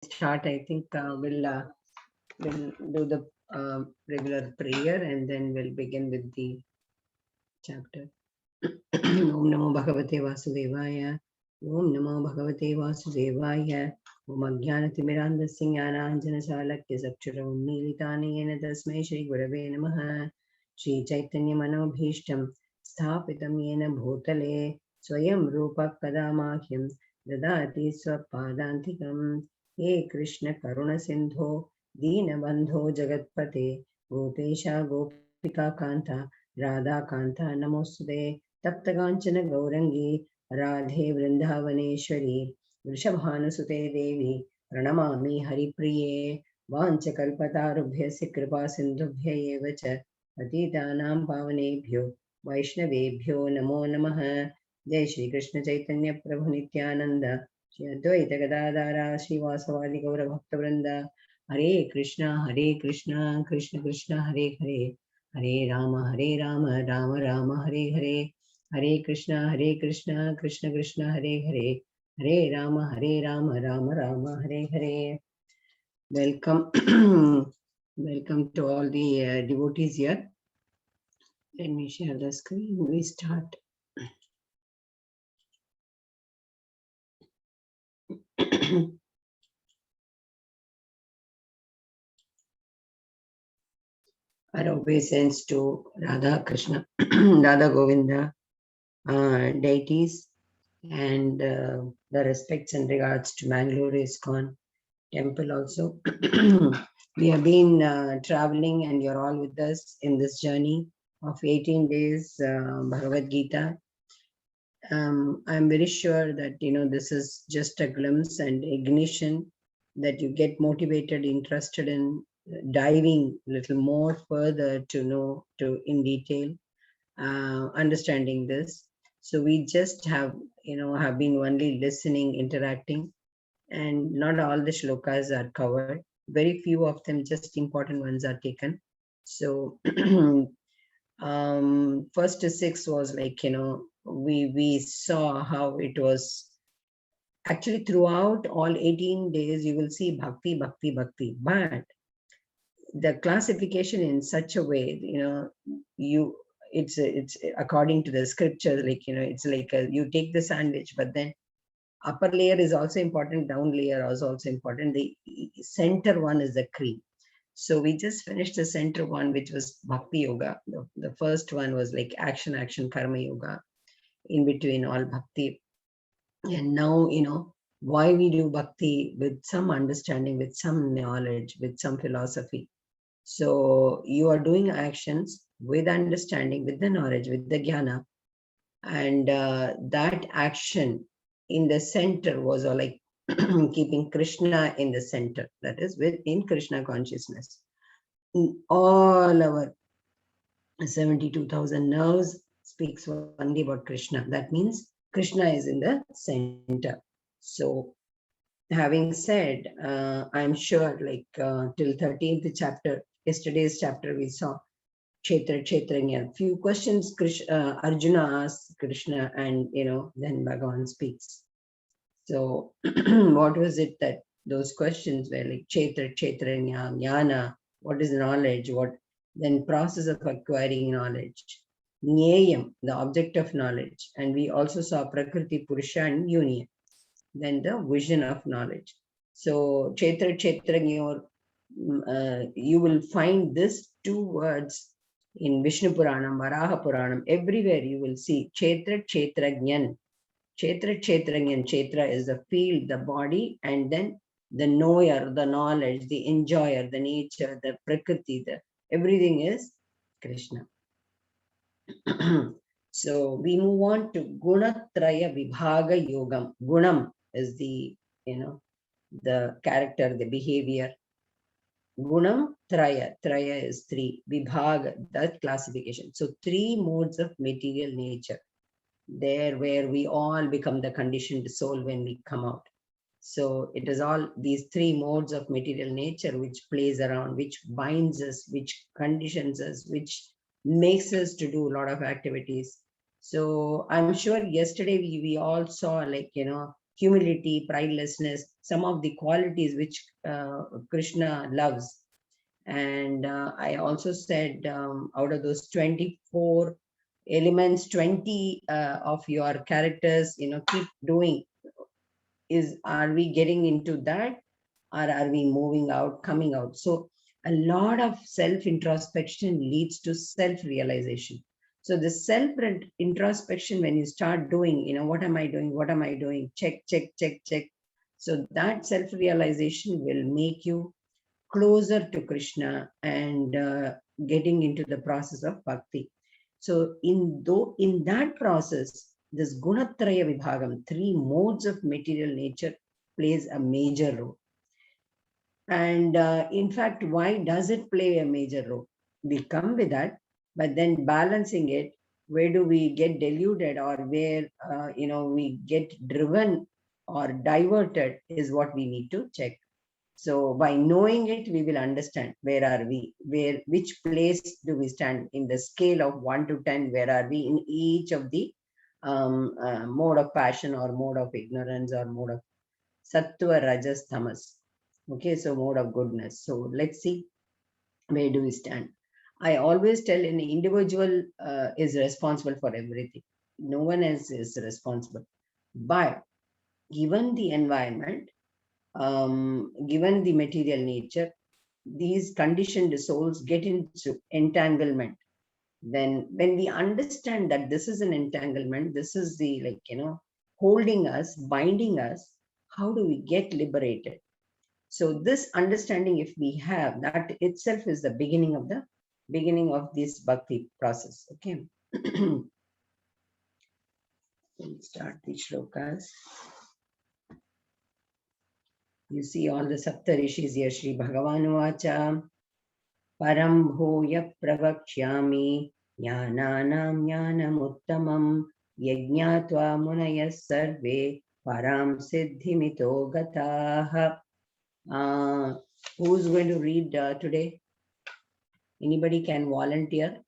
start, I think we'll do the regular prayer and then we'll begin with the chapter. Om Namo Bhagavate Vasudevaya. Om Namo Bhagavate Vasudevaya. Om Ajnanatimirandasya Jnananjana Chalakya Sakshara Unnilitani Yena Tasmai Shri Gurave Namaha. Shri Chaitanya Manobhishtam Sthapitam Yena Bhutale Swayam Rupa Kadamahyam Dadati Swapadantikam. He Krishna Karuna Sindho Deenabandho Jagatpate Gopesha Gopika Kanta Radha Kanta Namostude Taptakanchana Gaurangi Radhe Vrindavaneshwari Vrishabhanusute Devi Pranamami Haripriye Vanchakalpatarubhyasya Kripa Sindhubhya eva cha Patitanam Pavanebhyo Vaishnavebhyo Namo Namaha. Jai Shri Krishna Chaitanya Prabhu Nityananda Shri Advaita Gadadara Shri Vasavadi Gaura Bhakta Vrinda. Hare Krishna Krishna Krishna Hare Hare Hare Rama Rama Rama Hare Hare. Hare Krishna Krishna Krishna Hare Hare. Hare Rama Rama Hare Hare. Welcome, welcome to all the devotees here. Let me share the screen. We start. Our obeisance to Radha Krishna, Radha Govinda deities, and the respects and regards to Mangalore ISKCON temple also. We have been traveling and you're all with us in this journey of 18 days Bhagavad Gita. I'm very sure that this is just a glimpse and ignition, that you get motivated, interested in diving a little more further to know in detail, understanding this. So we just have been only listening, interacting, and not all the shlokas are covered. Very few of them, just important ones, are taken. So first to six was like, we saw how it was actually throughout all 18 days. You will see bhakti, but the classification in such a way, it's according to the scripture, like, it's like you take the sandwich, but then upper layer is also important, down layer is also important. The center one is the cream. So we just finished the center one, which was Bhakti Yoga. The first one was like action, Karma Yoga, in between all Bhakti. And now, why we do Bhakti with some understanding, with some knowledge, with some philosophy. So you are doing actions with understanding, with the knowledge, with the jnana. And that action in the center was all like keeping Krishna in the center, that is within Krishna consciousness. All our 72,000 nerves speaks only about Krishna. That means Krishna is in the center. So having said, I'm sure like till 13th chapter, yesterday's chapter, we saw Kshetranya. Few questions Arjuna asks Krishna, and then Bhagavan speaks. So what was it that those questions were like? Kshetranya, Jnana, what is knowledge? What then process of acquiring knowledge? Nyayam, the object of knowledge. And we also saw Prakriti, Purusha and Union. Then the vision of knowledge. So Kshetranya, you will find these two words in Vishnu Puranam, Varaha Puranam. Everywhere you will see Kshetragyan. Kshetragyan. Kshetra is the field, the body, and then the knower, the knowledge, the enjoyer, the nature, the prakriti, everything is Krishna. So we move on to Gunatraya Vibhaga Yogam. Gunam is the character, the behavior. Gunam Traya. Traya is three. Vibhaga, that classification. So three modes of material nature. There where we all become the conditioned soul when we come out. So it is all these three modes of material nature which plays around, which binds us, which conditions us, which makes us to do a lot of activities. So I'm sure yesterday we all saw like, humility, pridelessness, some of the qualities which Krishna loves. And I also said out of those 24 elements, 20 of your characters, keep doing. Are we getting into that, or are we moving out, coming out? So a lot of self introspection leads to self realization. So the self introspection, when you start doing, what am I doing, what am I doing, check, check, check, check. So that self realization will make you closer to Krishna and getting into the process of bhakti. So in that process, this Gunatraya Vibhagam, three modes of material nature, plays a major role. And in fact, why does it play a major role? We come with that, but then balancing it, where do we get deluded, or where we get driven or diverted, is what we need to check. So by knowing it, we will understand where are we, which place do we stand in the scale of 1 to 10, where are we in each of the mode of passion, or mode of ignorance, or mode of sattva, rajas, tamas. Okay, so mode of goodness. So let's see, where do we stand. I always tell an individual is responsible for everything. No one else is responsible. But given the environment, given the material nature, these conditioned souls get into entanglement. Then when we understand that this is an entanglement, this is the holding us, binding us, how do we get liberated? So this understanding, if we have, that itself is the beginning of this bhakti process. Okay. Let's start the shlokas. You see all the Sapta Rishis here. Shri Bhagavan Vacha Param Bhuya Pravakshyami Jnananam Jnanamuttamam Yajñatva Munayas Sarve Param Siddhimito Gataha. Who's going to read today? Anybody can volunteer?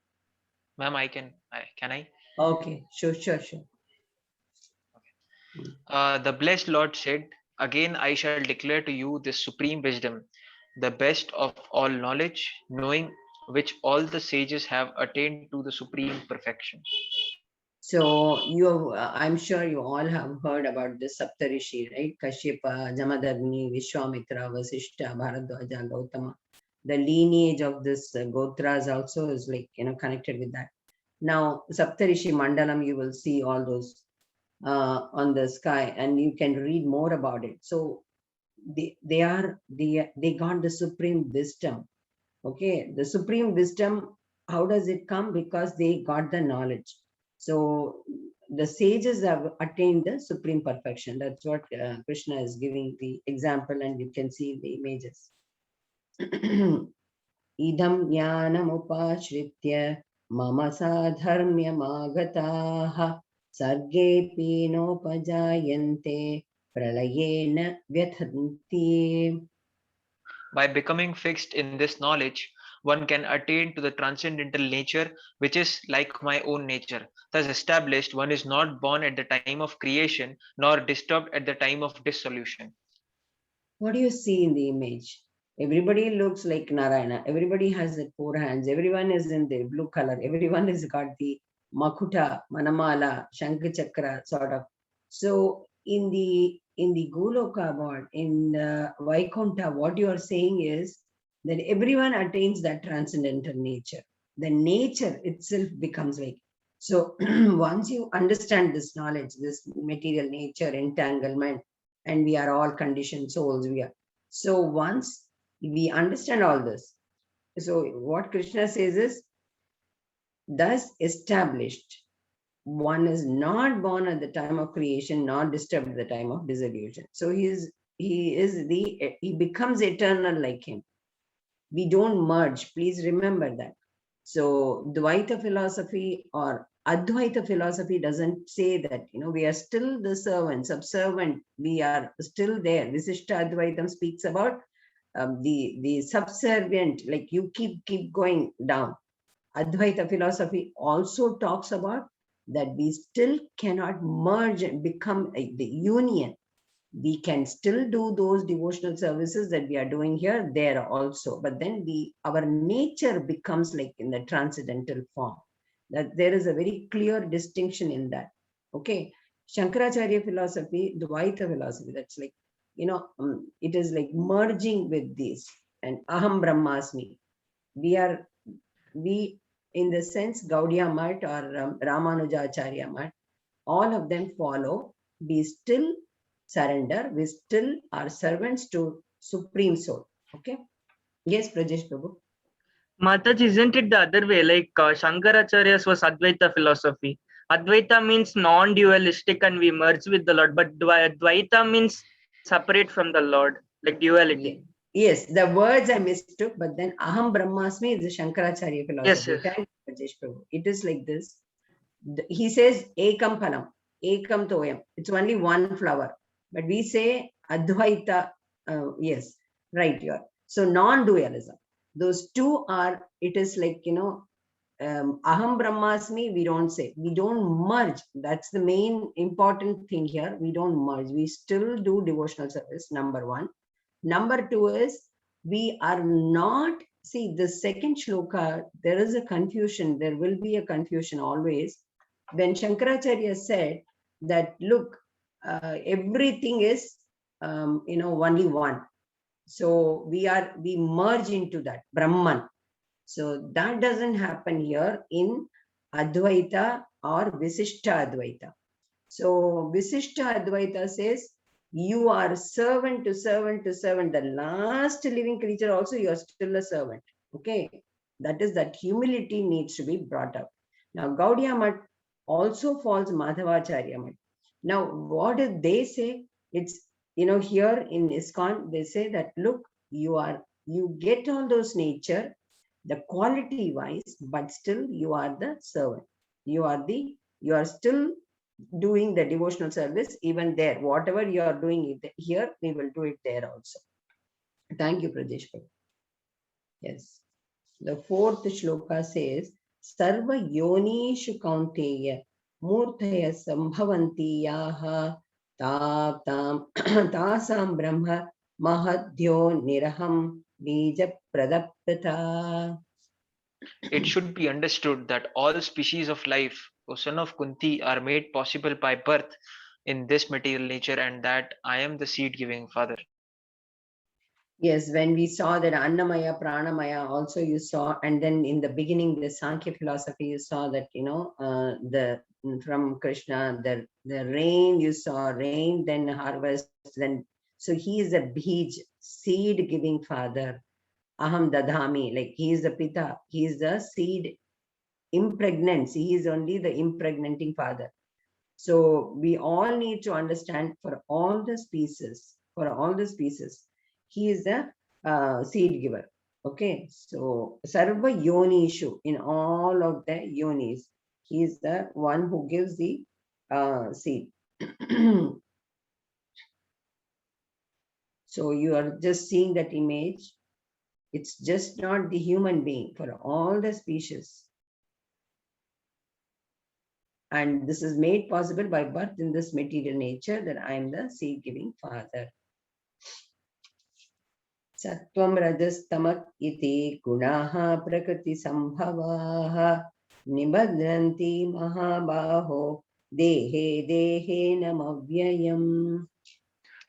Ma'am, I can. Can I? Okay, sure. The blessed Lord said, "Again I shall declare to you this supreme wisdom, the best of all knowledge, knowing which all the sages have attained to the supreme perfection." So I'm sure you all have heard about this Saptarishi, right? Kashyapa, Jamadagni, Vishwamitra, Vasishta, Bharadwaja, Gautama. The lineage of this Gotras also is connected with that. Now, Saptarishi Mandalam, you will see all those on the sky, and you can read more about it. So they got the supreme wisdom. Okay, the supreme wisdom, how does it come? Because they got the knowledge. So the sages have attained the supreme perfection. That's what Krishna is giving the example, and you can see the images. Idam jnanam upashritya mama sadharmyamagataha sargepi nopajayante pralayena vyathanti. By becoming fixed in this knowledge, one can attain to the transcendental nature, which is like my own nature. Thus established, one is not born at the time of creation, nor disturbed at the time of dissolution. What do you see in the image? Everybody looks like Narayana. Everybody has the four hands. Everyone is in the blue color. Everyone has got the Makuta, Manamala, Shankachakra sort of. So in the Goloka world, in the Vaikuntha, what you are saying is that everyone attains that transcendental nature. The nature itself becomes like. So once you understand this knowledge, this material nature, entanglement, and we are all conditioned souls, so once we understand all this, so what Krishna says is, thus established, one is not born at the time of creation, not disturbed at the time of dissolution. So he becomes eternal like him. We don't merge, please remember that. So Dvaita philosophy or Advaita philosophy doesn't say that, we are still the servant, subservient, we are still there. Visishta Advaitam speaks about the subservient, like you keep going down. Advaita philosophy also talks about that we still cannot merge and become the union. We can still do those devotional services that we are doing here, there also. But then our nature becomes like in the transcendental form. That there is a very clear distinction in that. Okay. Shankaracharya philosophy, Dvaita philosophy, that's like, it is like merging with this. And Aham Brahmasmi. We in the sense Gaudiya Mutt or Ramanujacharya Mutt, all of them follow, we still surrender, we still are servants to Supreme Soul. Okay. Yes, Prajesh Prabhu. Mataj, isn't it the other way? Like Shankaracharya's was Advaita philosophy. Advaita means non-dualistic and we merge with the Lord, but Dvaita means separate from the Lord, like duality. Yes, the words I mistook, but then Aham Brahmasmi is the Shankaracharya philosophy. Yes. Thank you, Prajesh Prabhu. It is like this. He says Ekam Phanam, Ekam Toyam. It's only one flower. But we say Advaita. Yes, right, you are. So non-dualism. Those two are, it is like, Aham Brahmasmi, we don't say. We don't merge. That's the main important thing here. We don't merge. We still do devotional service, number one. Number two is, we are not, see, the second shloka, there is a confusion. There will be a confusion always. When Shankaracharya said that, look, everything is, only one. So we merge into that, Brahman. So that doesn't happen here in Advaita or Visishta Advaita. So Visishta Advaita says, you are servant to servant to servant. The last living creature also, you are still a servant. Okay. That is, that humility needs to be brought up. Now, Gaudiya Mutt also falls Madhavacharya Mutt. Now, what did they say? It's, here in ISKCON, they say that, look, you get all those nature, the quality wise, but still you are the servant. You are still doing the devotional service even there. Whatever you are doing it here, we will do it there also. Thank you, Prajesh. Yes. The fourth shloka says, Sarva yonishu kaunteya murtaya sambhavanti yaha tasam brahma mahadyo niraham bija pradaptata. It should be understood that all species of life, O son of Kunti, are made possible by birth in this material nature, and that I am the seed giving father. Yes, when we saw that Annamaya, Pranamaya, also you saw, and then in the beginning, the Sankhya philosophy, you saw that, from Krishna, the rain, you saw rain, then harvest, then, so he is a bij, seed giving father. Aham Dadhami, like he is the Pita, he is the seed impregnants, he is only the impregnating father. So we all need to understand, for all the species, he is the seed giver. Okay, so Sarva Yonishu, in all of the yonis, he is the one who gives the seed. So you are just seeing that image. It's just not the human being, for all the species. And this is made possible by birth in this material nature, that I am the seed-giving father. Sattvam rajas tamak iti gunaha prakriti sambhavaha nibadranti mahabaho dehe dehe namavyayam.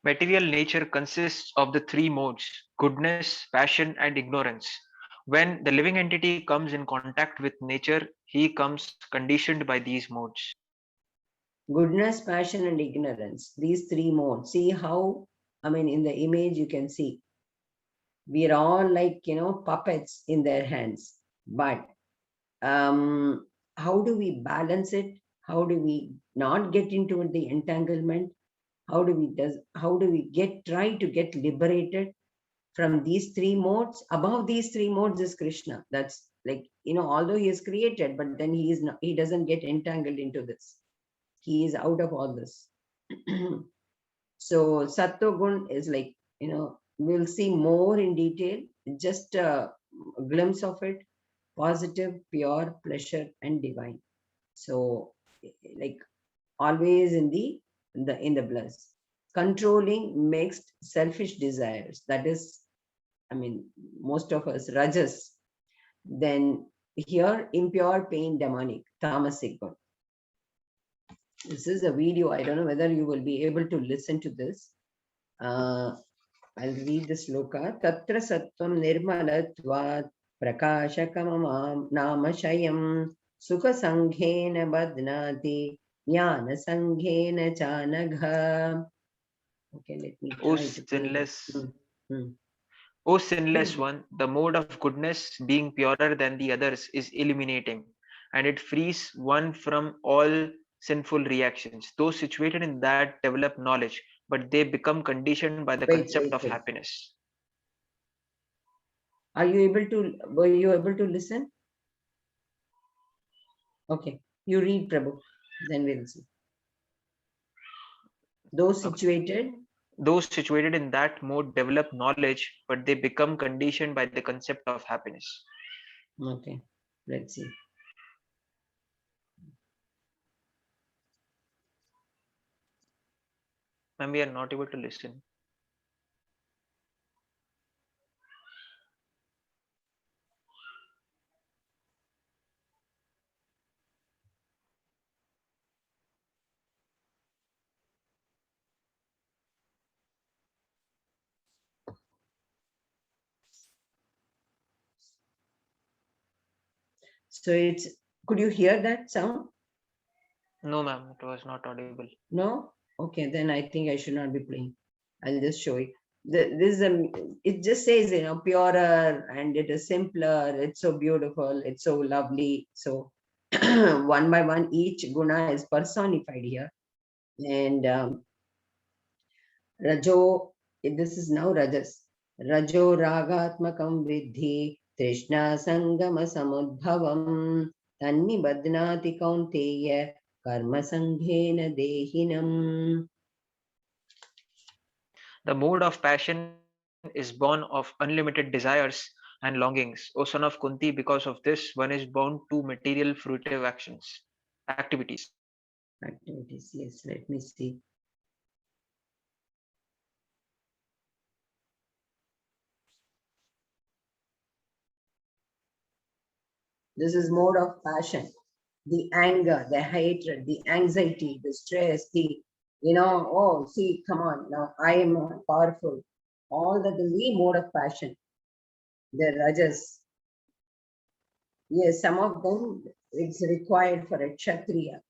Material nature consists of the three modes: goodness, passion, and ignorance. When the living entity comes in contact with nature, he comes conditioned by these modes. Goodness, passion, and ignorance. These three modes. See how, in the image you can see, we are all like, puppets in their hands. But how do we balance it? How do we not get into the entanglement? How do we try to get liberated from these three modes? Above these three modes is Krishna. That's like, although he is created, but then he doesn't get entangled into this. He is out of all this. So Sattva is like, we'll see more in detail, just a glimpse of it: positive, pure, pleasure, and divine. So like always in the bliss. controlling mixed selfish desires. That is, I mean, most of us, rajas. Then here, impure pain, demonic, tamasic gun. This is a video. I don't know whether you will be able to listen to this. I'll read the sloka. Tatra sattvam nirmalatvat prakashakamam namashayam sukha sanghena badnati jnana sanghena chanagha. Okay, let me O try to play this. sinless, O sinless one, the mode of goodness, being purer than the others, is illuminating, and it frees one from all sinful reactions. Those situated in that develop knowledge, but they become conditioned by the concept of Wait. happiness. Were you able to listen? Okay, you read, Prabhu, then we'll see. Those situated. Those situated in that mode develop knowledge, but they become conditioned by the concept of happiness. Okay, let's see. And we are not able to listen. So it's, could you hear that sound? No, ma'am, it was not audible. No? Okay, then I think I should not be playing. I'll just show you. This is it just says, purer, and it is simpler. It's so beautiful. It's so lovely. So one by one, each guna is personified here. And Rajo, this is now Rajas. Rajo ragatmakam vidhi trishna sangama samudbhavam tanni badnati kaunteya karma sanghena dehinam. The mode of passion is born of unlimited desires and longings. O son of Kunti, because of this, one is bound to material fruitive activities. Activities, yes, let me see. This is mode of passion. The anger, the hatred, the anxiety, the stress, oh, see, come on, now I am powerful. All that is the mode of passion. The rajas. Yes, some of them it's required for a kshatriya.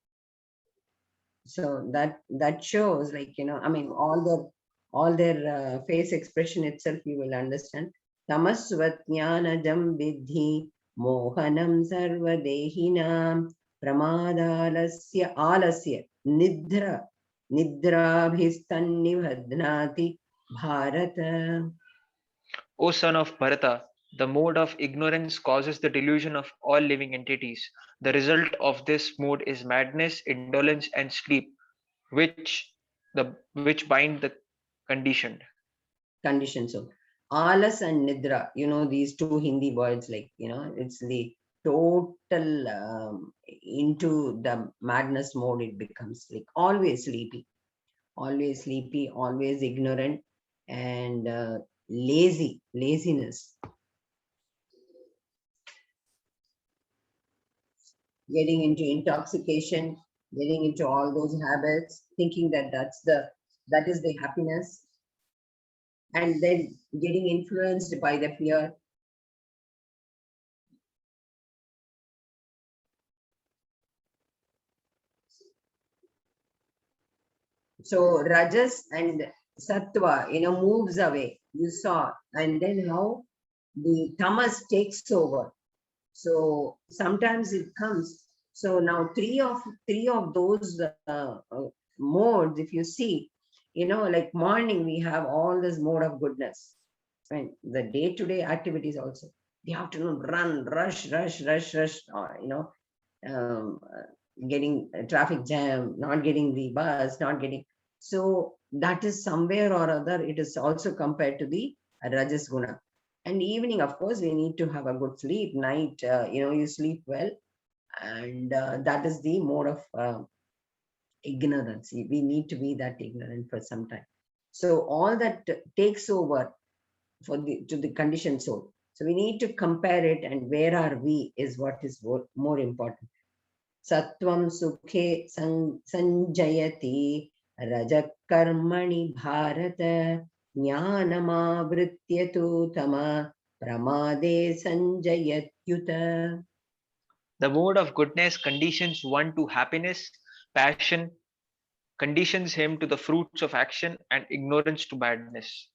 So that shows, like, I mean, all their face expression itself, you will understand. Tamasvat jnanajam vidhi mohanam sarvadehinam pramadalasya alasya nidrabhistannivadnati bharata. O son of Bharata, the mode of ignorance causes the delusion of all living entities. The result of this mode is madness, indolence, and sleep, which bind the conditioned. Condition. So alas and nidra, these two Hindi words, like, it's the total into the madness mode. It becomes like always sleepy, always ignorant, and laziness, getting into intoxication, getting into all those habits, thinking that that is the happiness, and then getting influenced by the fear. So rajas and sattva, moves away. You saw, and then how the tamas takes over. So sometimes it comes. So now three of those modes, if you see, like morning we have all this mode of goodness. And the day-to-day activities also. The afternoon, run, rush, getting a traffic jam, not getting the bus, not getting. So that is somewhere or other, it is also compared to the Rajas Guna. And evening, of course, we need to have a good sleep. Night, you sleep well. And that is the mode of ignorance. We need to be that ignorant for some time. So all that takes over to the conditioned soul. So we need to compare it, and where are we is what is more important. Sattvam sukhe sanjayati rajakarmani bharata jnanamavrityatu tama pramade sanjayatyuta. The mode of goodness conditions one to happiness, passion conditions him to the fruits of action, and ignorance to badness.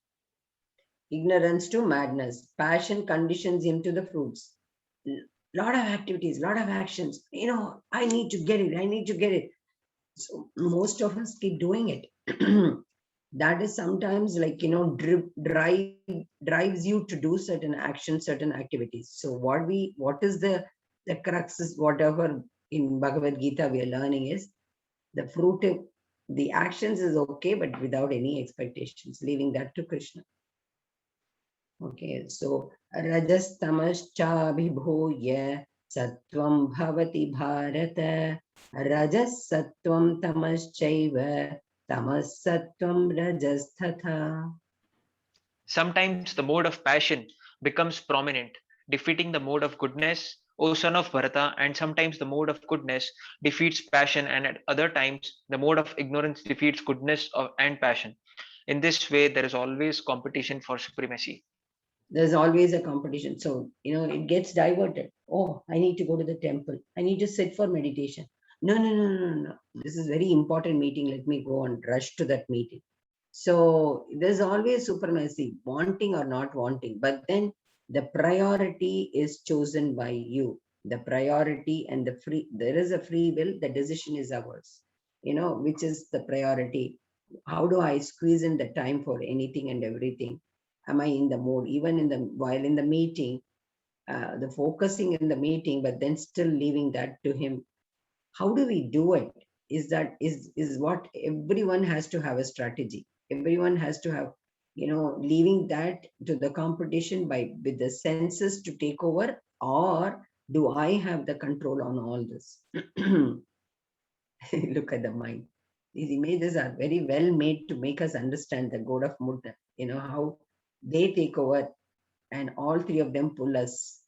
Ignorance to madness. Passion conditions him to the fruits. Lot of activities, lot of actions. I need to get it. I need to get it. So most of us keep doing it. That is sometimes like, drives you to do certain actions, certain activities. So what is the crux is whatever in Bhagavad Gita we are learning is the fruit, the actions is okay, but without any expectations, leaving that to Krishna. Okay, so rajas tamascha vibhuya sattvam bhavati bharata rajas sattvam tamaschaiva tamas sattvam rajas tatha. Sometimes the mode of passion becomes prominent, defeating the mode of goodness, O son of Bharata, and sometimes the mode of goodness defeats passion, and at other times the mode of ignorance defeats goodness and passion. In this way, there is always competition for supremacy. There's always a competition. So, it gets diverted. Oh, I need to go to the temple. I need to sit for meditation. No, no, no, no, no. This is very important meeting. Let me go and rush to that meeting. So there's always supremacy, wanting or not wanting. But then the priority is chosen by you. The priority and there is a free will. The decision is ours. Which is the priority. How do I squeeze in the time for anything and everything? Am I in the mood, even while in the meeting, the focusing in the meeting, but then still leaving that to him? How do we do it? Is what everyone has to have a strategy. Everyone has to have, leaving that to the competition with the senses to take over, or do I have the control on all this? Look at the mind. These images are very well made to make us understand the god of Murta, how they take over and all three of them pull us.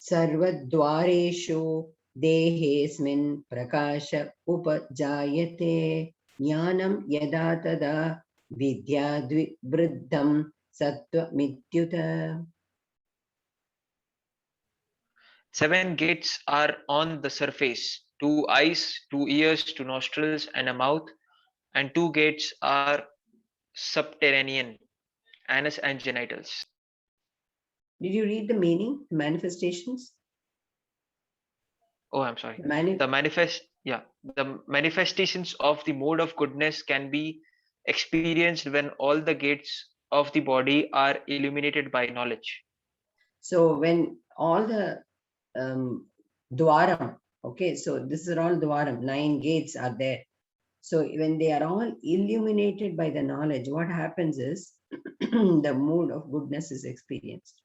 Sarvadwareshu dehesmin prakasha upajayate jnanam yada tada vidya vriddham sattva mityuta. 7 gates are on the surface: 2 eyes, 2 ears, 2 nostrils, and a mouth, and 2 gates are subterranean: anus and genitals. Did you read the meaning, manifestations? Oh, I'm sorry. The manifestations of the mode of goodness can be experienced when all the gates of the body are illuminated by knowledge. So when all the dwaram, okay, so this is all dwaram, 9 gates are there. So when they are all illuminated by the knowledge, what happens is the mood of goodness is experienced.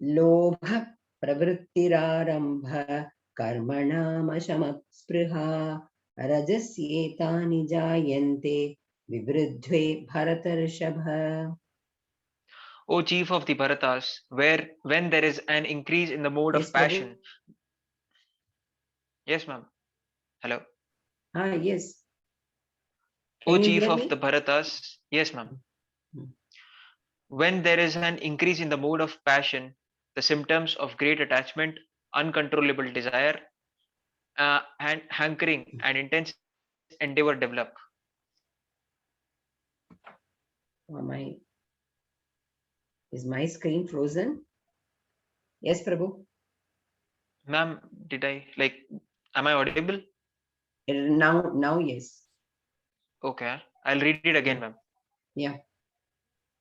Lobha pravrittirarambha karmanamashamaspriha rajasyetani jayante vivridhve bharatarshabha. O chief of the Bharatas, when there is an increase in the mode Yes, of passion. Yes, ma'am. Hello. Yes. O chief of the Bharatas, yes, ma'am. When there is an increase in the mode of passion, the symptoms of great attachment, uncontrollable desire, and hankering and intense endeavor develop. Is my screen frozen? Yes, Prabhu. Ma'am, am I audible? Now, yes. Okay, I'll read it again, ma'am. Yeah.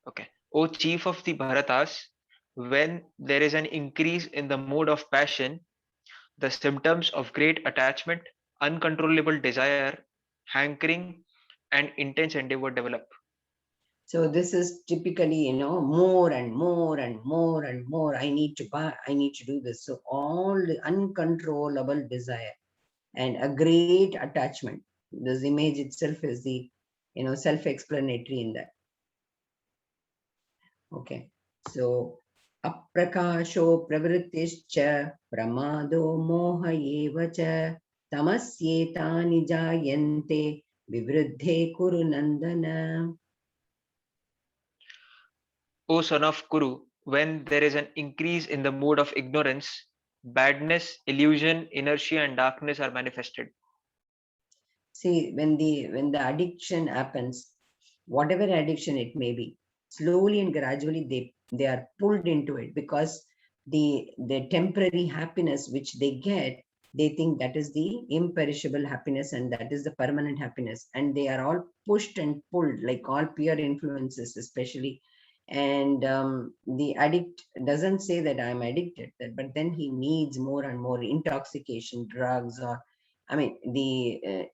Okay. O chief of the Bharatas, when there is an increase in the mode of passion, the symptoms of great attachment, uncontrollable desire, hankering, and intense endeavor develop. So this is typically, more and more and more and more. I need to buy, I need to do this. So all the uncontrollable desire and a great attachment. This image itself is the, self-explanatory in that. Okay. So aprakasho pravrittischa pramado moha eva cha tamasyetani jayante vivruddhe kuru nandana. O son of Kuru, when there is an increase in the mood of ignorance, badness, illusion, inertia, and darkness are manifested. See, when the addiction happens, whatever addiction it may be, slowly and gradually they are pulled into it, because the temporary happiness which they get, they think that is the imperishable happiness and that is the permanent happiness, and they are all pushed and pulled like all peer influences especially. And the addict doesn't say that I'm addicted, but then he needs more and more intoxication, drugs, or I mean the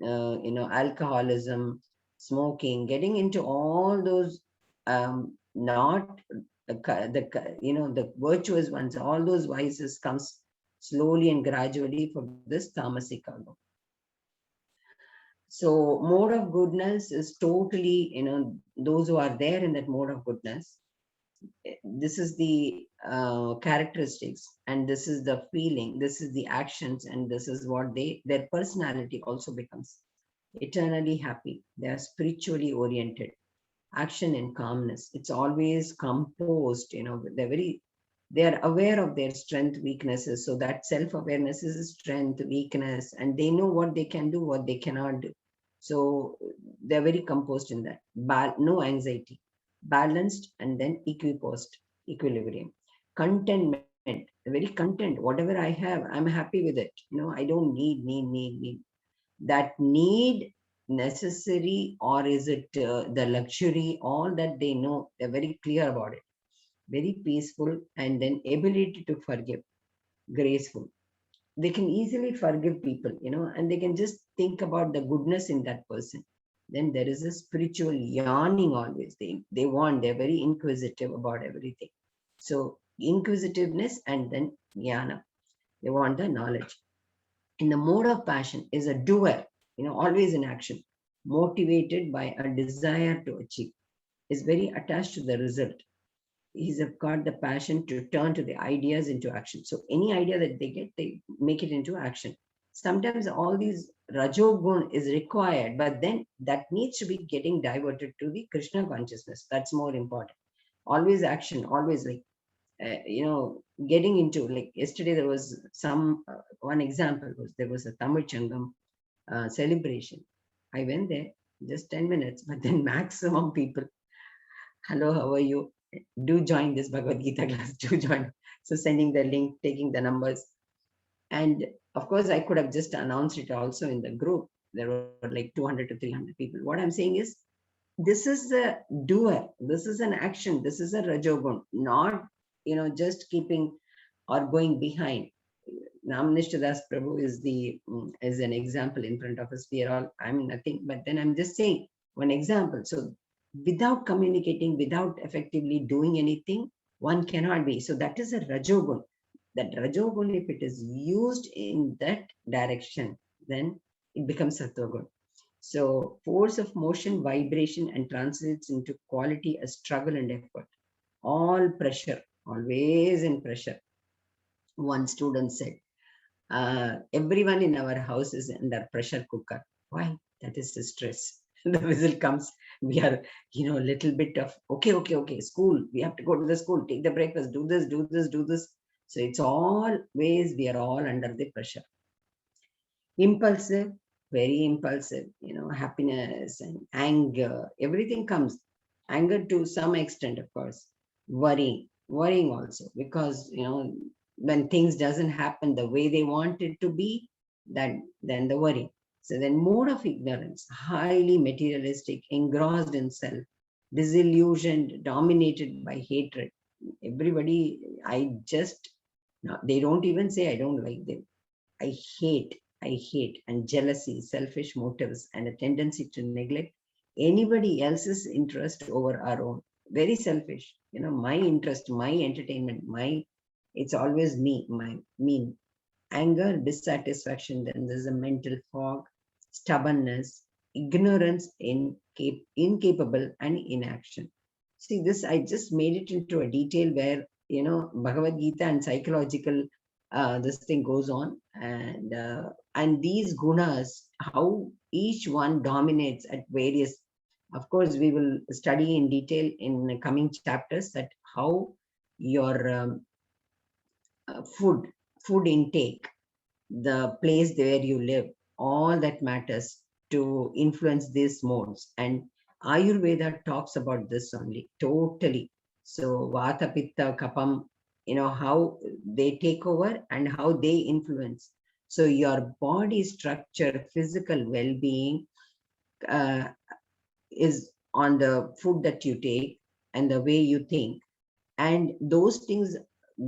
alcoholism, smoking, getting into all those, not the virtuous ones, all those vices comes slowly and gradually for this tamasic karma. So mode of goodness is totally, those who are there in that mode of goodness, this is the characteristics, and this is the feeling, this is the actions, and this is what their personality also becomes eternally happy. They are spiritually oriented, action and calmness. It's always composed, they are aware of their strength, weaknesses. So that self-awareness is a strength, weakness, and they know what they can do, what they cannot do. So they're very composed in that. No anxiety, balanced, and then equilibrium. Contentment, very content. Whatever I have, I'm happy with it. I don't need. That need necessary, or is it the luxury? All that they know, they're very clear about it, very peaceful, and then ability to forgive, graceful. They can easily forgive people, and they can just think about the goodness in that person. Then there is a spiritual yearning always. They're very inquisitive about everything. So inquisitiveness, and then jnana, they want the knowledge. In the mode of passion is a doer, always in action, motivated by a desire to achieve, is very attached to the result. He's got the passion to turn to the ideas into action. So any idea that they get, they make it into action. Sometimes all these rajogun is required, but then that needs to be getting diverted to the Krishna consciousness. That's more important. Always action, always like, getting into, like yesterday there was one example was, there was a Tamil Changam celebration. I went there just 10 minutes, but then maximum people, hello, how are you? Do join this Bhagavad Gita class, do join. So sending the link, taking the numbers. And of course, I could have just announced it also in the group. There were like 200 to 300 people. What I'm saying is, this is a doer, this is an action, this is a rajogun, not, just keeping or going behind. Namanishta Das Prabhu is an example in front of us. We are all, I'm nothing, but then I'm just saying one example. So without communicating, without effectively doing anything, one cannot be. So that is a rajogun. That rajogun, if it is used in that direction, then it becomes sattvagun. So force of motion, vibration, and translates into quality as struggle and effort. All pressure, always in pressure. One student said, everyone in our house is under pressure cooker. Why? That is the stress. The whistle comes, we are, little bit of, okay, school, we have to go to the school, take the breakfast, do this. So it's always, we are all under the pressure. Impulsive, very impulsive, happiness and anger, everything comes. Anger to some extent, of course. Worrying also, because, when things doesn't happen the way they want it to be, then the worry. So then mode of ignorance, highly materialistic, engrossed in self, disillusioned, dominated by hatred. Everybody, they don't even say I don't like them. I hate, and jealousy, selfish motives, and a tendency to neglect anybody else's interest over our own. Very selfish. My interest, my entertainment, it's always me, me. Anger, dissatisfaction, then there's a mental fog, stubbornness, ignorance, incapable, and inaction. See, this I just made it into a detail where Bhagavad Gita and psychological this thing goes on, and these gunas, how each one dominates at various. Of course, we will study in detail in the coming chapters that how your food intake, the place where you live, all that matters to influence these modes. And Ayurveda talks about this only, totally. So Vata, Pitta, Kapam, how they take over and how they influence. So your body structure, physical well-being uh, is on the food that you take and the way you think. And those things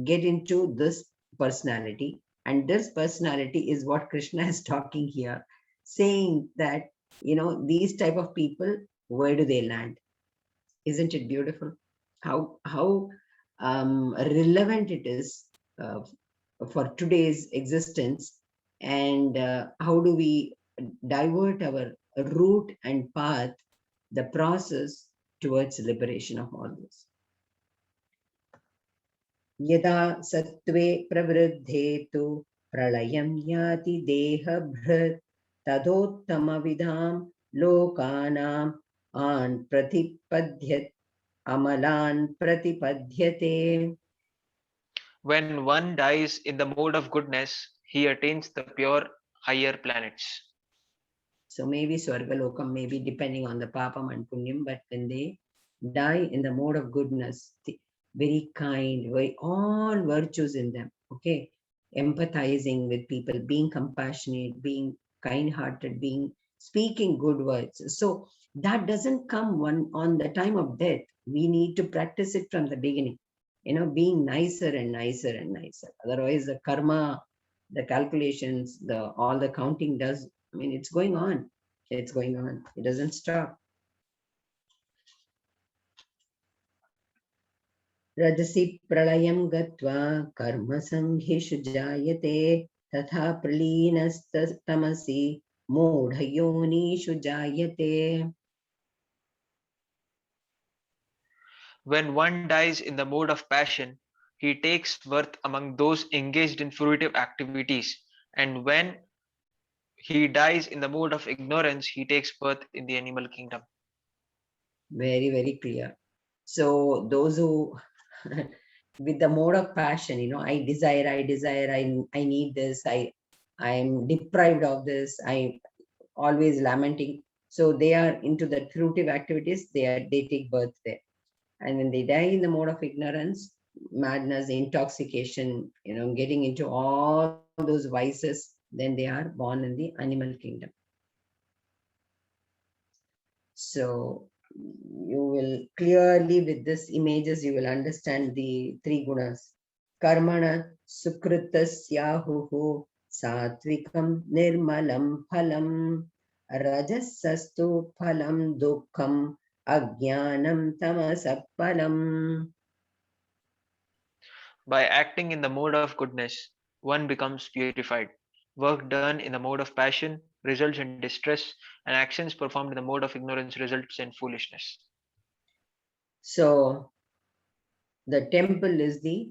get into this personality, and this personality is what Krishna is talking here, saying that these type of people, where do they land? Isn't it beautiful how relevant it is uh, for today's existence, and how do we divert our route and path, the process towards liberation of all this. यदा सत्त्वे प्रवृद्धे तु प्रलयं याति देहभृत् तदोत्तमविदां लोकानाम् आन् प्रतिपद्यते अमलान् प्रतिपद्यते. When one dies in the mode of goodness, he attains the pure higher planets. So maybe Swargalokam, maybe depending on the Papam and Punyam, but when they die in the mode of goodness, very kind, very all virtues in them, okay? Empathizing with people, being compassionate, being kind-hearted, speaking good words. So that doesn't come on the time of death. We need to practice it from the beginning, being nicer and nicer and nicer. Otherwise, the karma, the calculations, all the counting does, it's going on. It's going on. It doesn't stop. Rajasi pralayam gatva karma sanghishu jayate tatha praleenastamasi modhayonishu jayate. When one dies in the mode of passion, he takes birth among those engaged in fruitive activities, and when he dies in the mode of ignorance, he takes birth in the animal kingdom. Very, very clear. So those who with the mode of passion, I desire, I need this, I'm deprived of this, I always lamenting. So they are into the fruitive activities, they take birth there. And when they die in the mode of ignorance, madness, intoxication, getting into all those vices, then they are born in the animal kingdom. So you will clearly, with these images, you will understand the three gunas. Karmana sukritasyahuhu satvikam nirmalam phalam rajasastu phalam dukkham ajnanam tamasapalam. By acting in the mode of goodness, one becomes purified. Work done in the mode of passion results in distress, and actions performed in the mode of ignorance results in foolishness. So the temple is the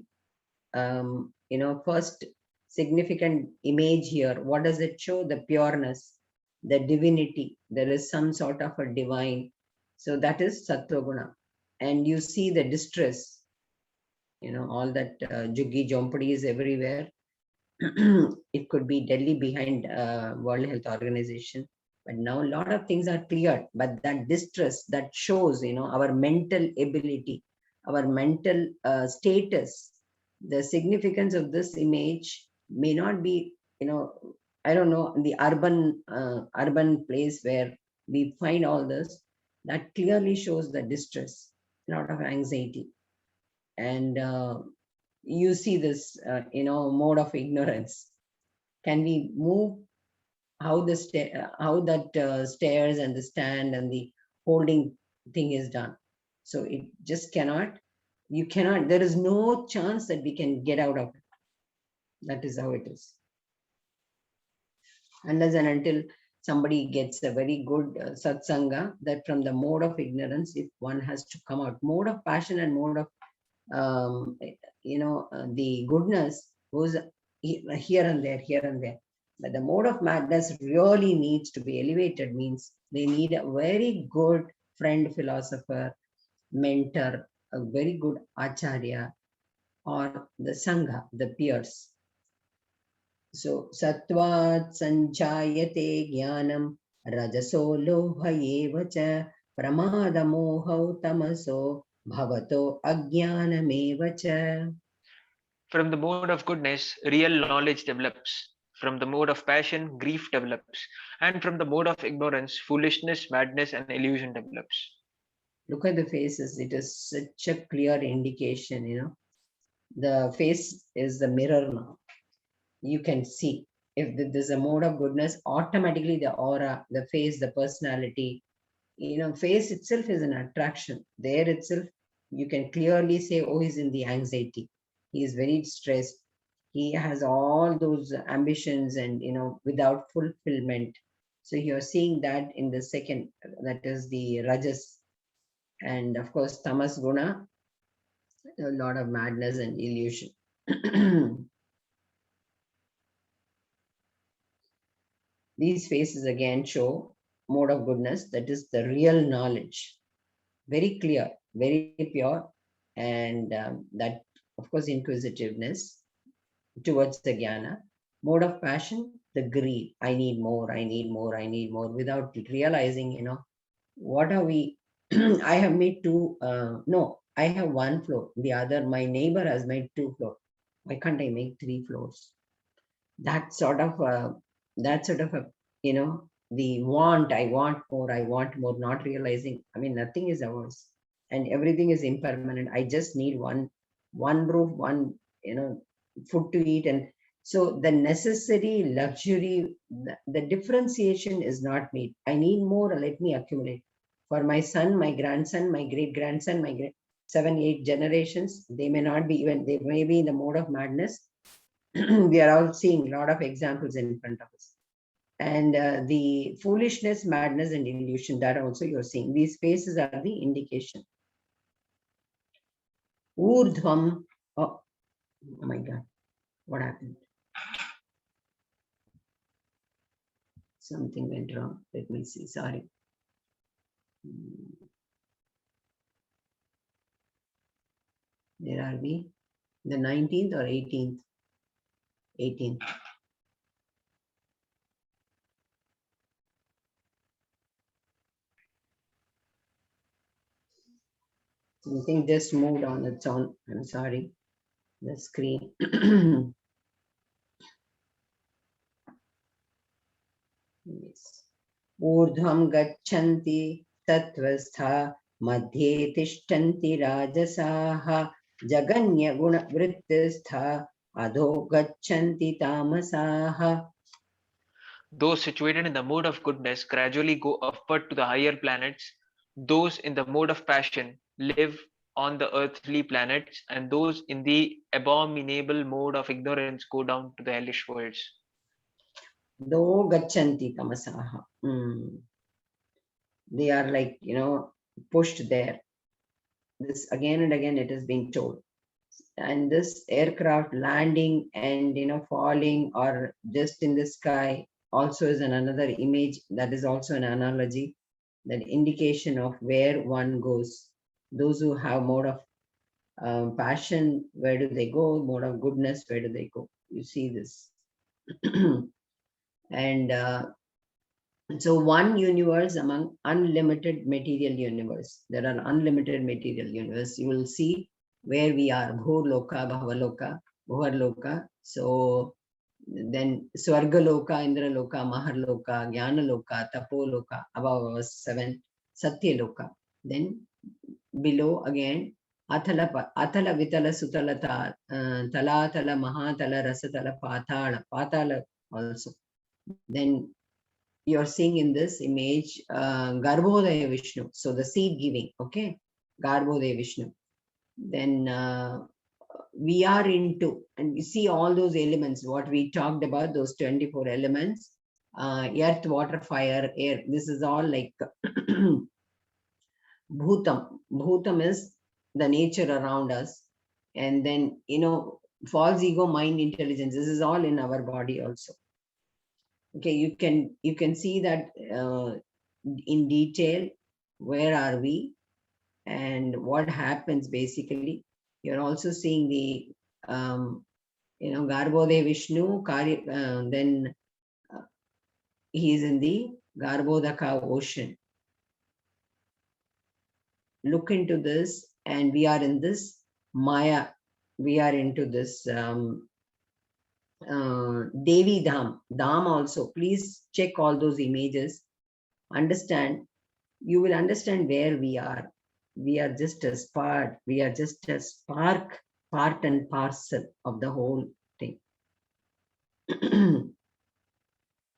first significant image here. What does it show? The pureness, the divinity. There is some sort of a divine. So that is Sattva-guna. And you see the distress, all that Juggi Jompadi is everywhere. It could be Delhi behind World Health Organization. But now a lot of things are cleared. But that distress, that shows, our mental ability, our mental status. The significance of this image may not be, I don't know, in the urban place where we find all this, that clearly shows the distress, a lot of anxiety. And you see this, mode of ignorance. Can we move how that stairs and the stand and the holding thing is done. So it just cannot, you cannot, there is no chance that we can get out of it. That is how it is. Unless and until somebody gets a very good satsanga, that from the mode of ignorance, if one has to come out, mode of passion and mode of, the goodness goes here and there, here and there. But the mode of madness really needs to be elevated, means they need a very good friend, philosopher, mentor, a very good acharya, or the sangha, the peers. So, Sattvat Sanchayate Jnanam Rajaso Loha Evacha Pramada Mohau Tamaso Bhavato Ajnanamevacha. From the mode of goodness, real knowledge develops. From the mode of passion, grief develops. And from the mode of ignorance, foolishness, madness, and illusion develops. Look at the faces. It is such a clear indication, The face is the mirror now. You can see. If there's a mode of goodness, automatically the aura, the face, the personality, face itself is an attraction. There itself, you can clearly say, oh, he's in the anxiety. He is very stressed. He has all those ambitions and, without fulfillment. So you're seeing that in the second, that is the Rajas. And of course, Tamas Guna, a lot of madness and illusion. These faces again show mode of goodness, that is the real knowledge. Very clear, very pure, and that, of course, inquisitiveness towards the jnana. Mode of passion, the greed. I need more, I need more, I need more, without realizing, what are we? I have made no, I have one floor. The other, my neighbor has made 2 floors. Why can't I make 3 floors? That sort of a, the want, I want more, not realizing, nothing is ours and everything is impermanent. I just need one roof, one, food to eat. And so the necessary luxury, the differentiation is not made. I need more, let me accumulate. For my son, my grandson, my great-grandson, my 7, 8 generations, they may not be even, they may be in the mode of madness. We are all seeing a lot of examples in front of us. And the foolishness, madness, and illusion, that also you're seeing. These faces are the indication. Urdhvam, oh my God, what happened? Something went wrong. Let me see, sorry. Where are we? The 19th or 18th? 18th. Something just moved on its own. I'm sorry. The screen. Yes. Urdhvam gachanti tattvastha madhye tishtanti rajasaha jaganya guna vrittistha adho gachanti tamasaha. Those situated in the mode of goodness gradually go upward to the higher planets. Those in the mode of passion live on the earthly planets, and those in the abominable mode of ignorance go down to the hellish worlds. Do gachanti tamasaha. They are like, pushed there. This again and again it is being told. And this aircraft landing and, falling or just in the sky also is another image. That is also an analogy, that indication of where one goes. Those who have mode of passion, where do they go? Mode of goodness, where do they go? You see this. And so one universe among unlimited material universe. There are unlimited material universe. You will see where we are. Bhurloka, Bhavaloka, Bhuvarloka. So then Swargaloka, Indraloka, Maharloka, Jnanaloka, Tapoloka, above us 7, Satyaloka. Then below again, Athala Vitala Sutalata, Talatala, Mahatala, Rasatala, Patala also. Then you're seeing in this image Garbhodaya Vishnu, so the seed giving, okay, Garbhodaya Vishnu. Then we are into, and we see all those elements, what we talked about, those 24 elements, earth, water, fire, air. This is all like Bhutam. Bhutam is the nature around us. And then, false ego, mind, intelligence. This is all in our body also. Okay, you can see that in detail. Where are we and what happens basically? You're also seeing the Garbhodaya Vishnu, then he is in the Garbhodaka ocean. Look into this, and we are in this Maya. We are into this Devi Dham also. Please check all those images. Understand. You will understand where we are. We are just a spark. We are just a spark, part and parcel of the whole thing.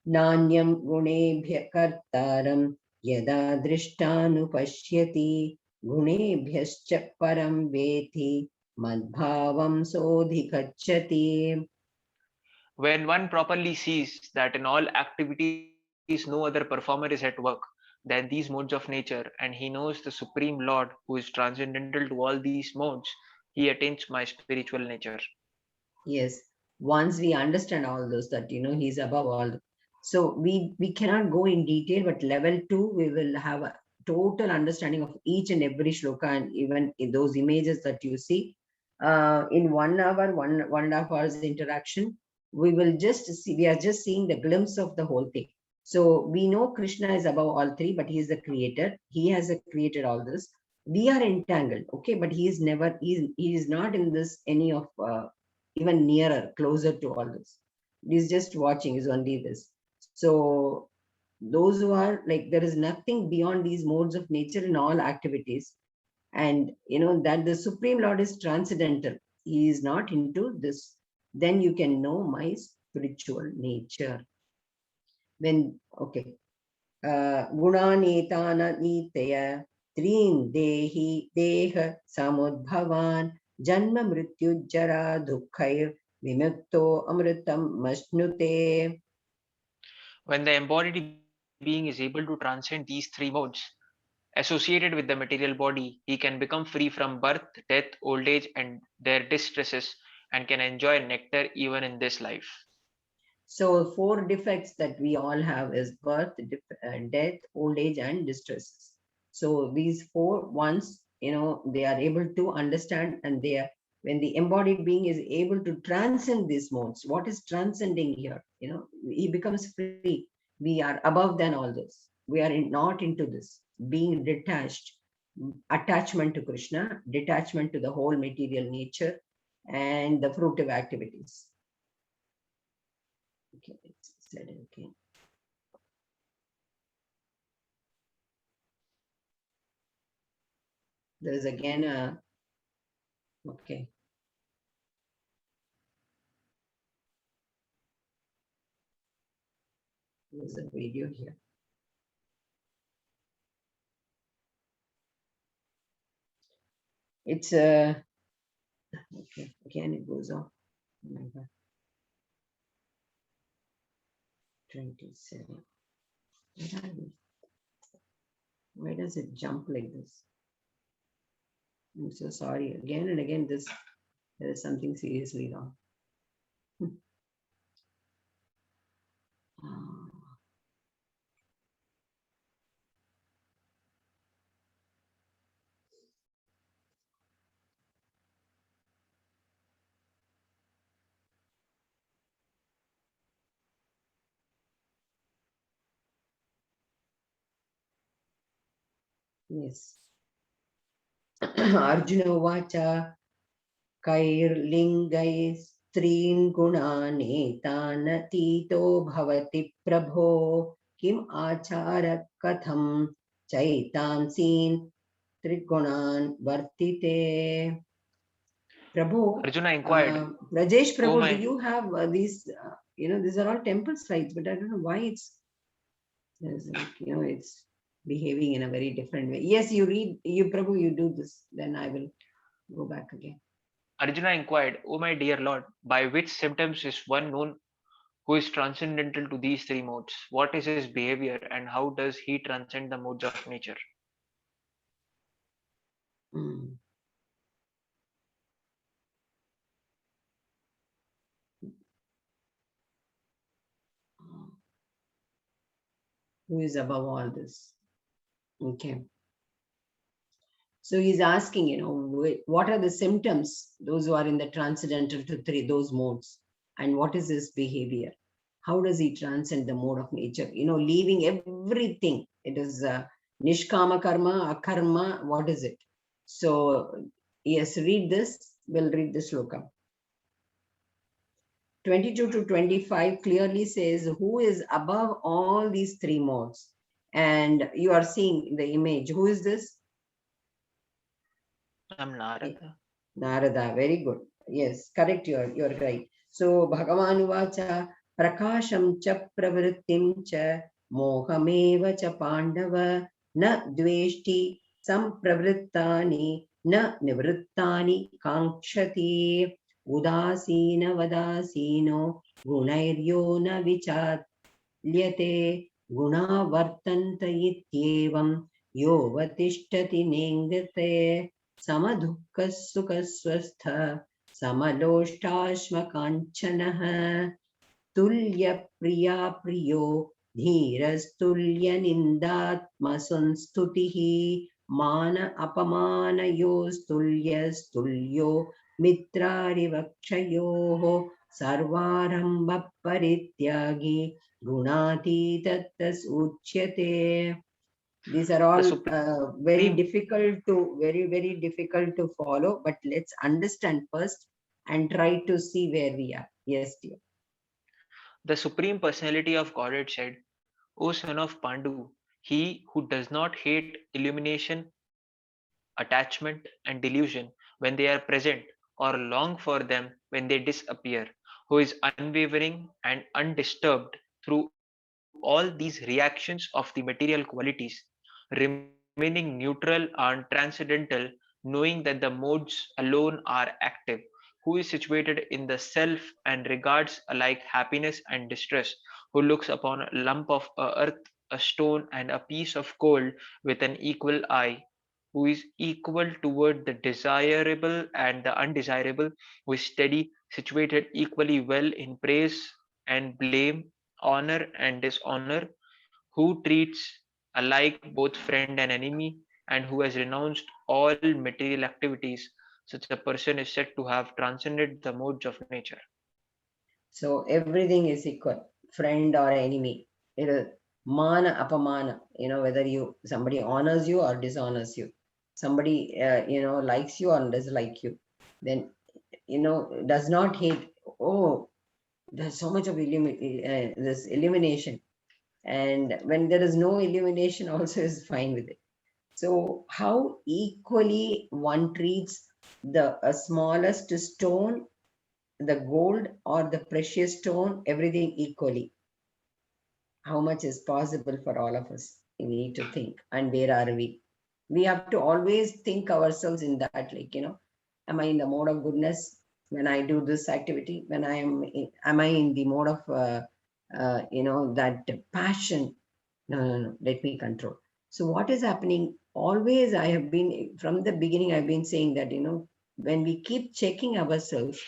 Nanyam gunebhya kartaram yada drishthanupashyati gunebhyascha param veti madbhavam sodhikachyati. When one properly sees that in all activities no other performer is at work than these modes of nature, and he knows the Supreme Lord who is transcendental to all these modes, he attains my spiritual nature. Yes, once we understand all those, that he's above all. So we cannot go in detail, but level 2 we will have a total understanding of each and every shloka, and even in those images that you see in 1 hour, 1.5 hours interaction, we will just see, we are just seeing the glimpse of the whole thing. So we know Krishna is above all three, but he is the creator. He has created all this. We are entangled, okay, but he is never, he is not in this any of even nearer, closer to all this. He's just watching, is only this. So those who are like, there is nothing beyond these modes of nature in all activities. And that the Supreme Lord is transcendental. He is not into this. Then you can know my spiritual nature. When, okay. Gunanetana nitaya trin deha samudbhavan janma mrityu jara dukkhair vimukto amritam mashnute. When the embodied being is able to transcend these three modes associated with the material body, he can become free from birth, death, old age, and their distresses, and can enjoy nectar even in this life. So 4 defects that we all have is birth, death, old age, and distresses. So these 4 ones, they are able to understand, and they are, when the embodied being is able to transcend these modes. What is transcending here? He becomes free. We are above than all this. We are not into this. Being detached, attachment to Krishna, detachment to the whole material nature, and the fruitive activities. Okay, it's said again. There is again a, okay. There's a video here. It's a, okay, again it goes off. Oh my God. 27. Where are we? Why does it jump like this? I'm so sorry. Again and again, there is something seriously wrong. Yes. Arjuna Vacha Kairlingais Strin Gunane Tanatito Bhavati Prabho Kim Achara Katham Chaitansin Trigunan Vartite. Prabhu, Arjuna inquired, Rajesh Prabhu, my... do you have these, these are all temple slides, but I don't know why it's It's like, it's behaving in a very different way. Yes, you read, Prabhu, you do this, then I will go back again. Arjuna inquired, O my dear Lord, by which symptoms is one known who is transcendental to these three modes? What is his behavior and how does he transcend the modes of nature? Mm. Who is above all this? Okay. So he's asking, what are the symptoms, those who are in the transcendental to three, those modes, and what is his behavior? How does he transcend the mode of nature? Leaving everything. It is nishkama karma, akarma, what is it? So, yes, read this. We'll read the sloka. 22 to 25 clearly says who is above all these three modes. And you are seeing the image. Who is this? Narada. Narada, very good. Yes, correct, you're right. So Bhagavan Vacha Prakasham cha pravrittim cha mohameva cha pandava na dveshti sampravrittani na nivrittani kankshati udasina vadasino gunairyo na vichalyate guna vartanta ityevam yo vatishthati nengate समदुःखः सुखस्वस्थ समलोष्टाश्मकाञ्चनः तुल्यप्रिया प्रियो धीरस्तुल्यनिन्दात्मसंस्तुतिः मान अपमानयोस्तुल्यस्तुल्यो मित्रारिवक्षयोः सर्वारम्भपरित्यागी गुणातीतः उच्यते. These are all very difficult to follow, but let's understand first and try to see where we are. Yes, dear. The Supreme Personality of Godhead said, O son of Pandu, he who does not hate illumination, attachment, and delusion when they are present, or long for them when they disappear, who is unwavering and undisturbed through all these reactions of the material qualities, remaining neutral and transcendental, knowing that the modes alone are active, who is situated in the self and regards alike happiness and distress, who looks upon a lump of earth, a stone, and a piece of coal with an equal eye, who is equal toward the desirable and the undesirable, who is steady, situated equally well in praise and blame, honor and dishonor, who treats alike both friend and enemy, and who has renounced all material activities. Such a person is said to have transcended the modes of nature. So everything is equal, friend or enemy. It is mana apamana. Whether somebody honors you or dishonors you, somebody likes you or dislike you, then does not hate. Oh, there's so much of this illumination. And when there is no illumination also is fine with it. So how equally one treats the smallest stone, the gold or the precious stone, everything equally. How much is possible for all of us? We need to think. And where are we? We have to always think ourselves in that, am I in the mode of goodness when I do this activity? When am I in the mode of that passion? No, let me control. So what is happening? Always I have been, from the beginning, I've been saying that, when we keep checking ourselves,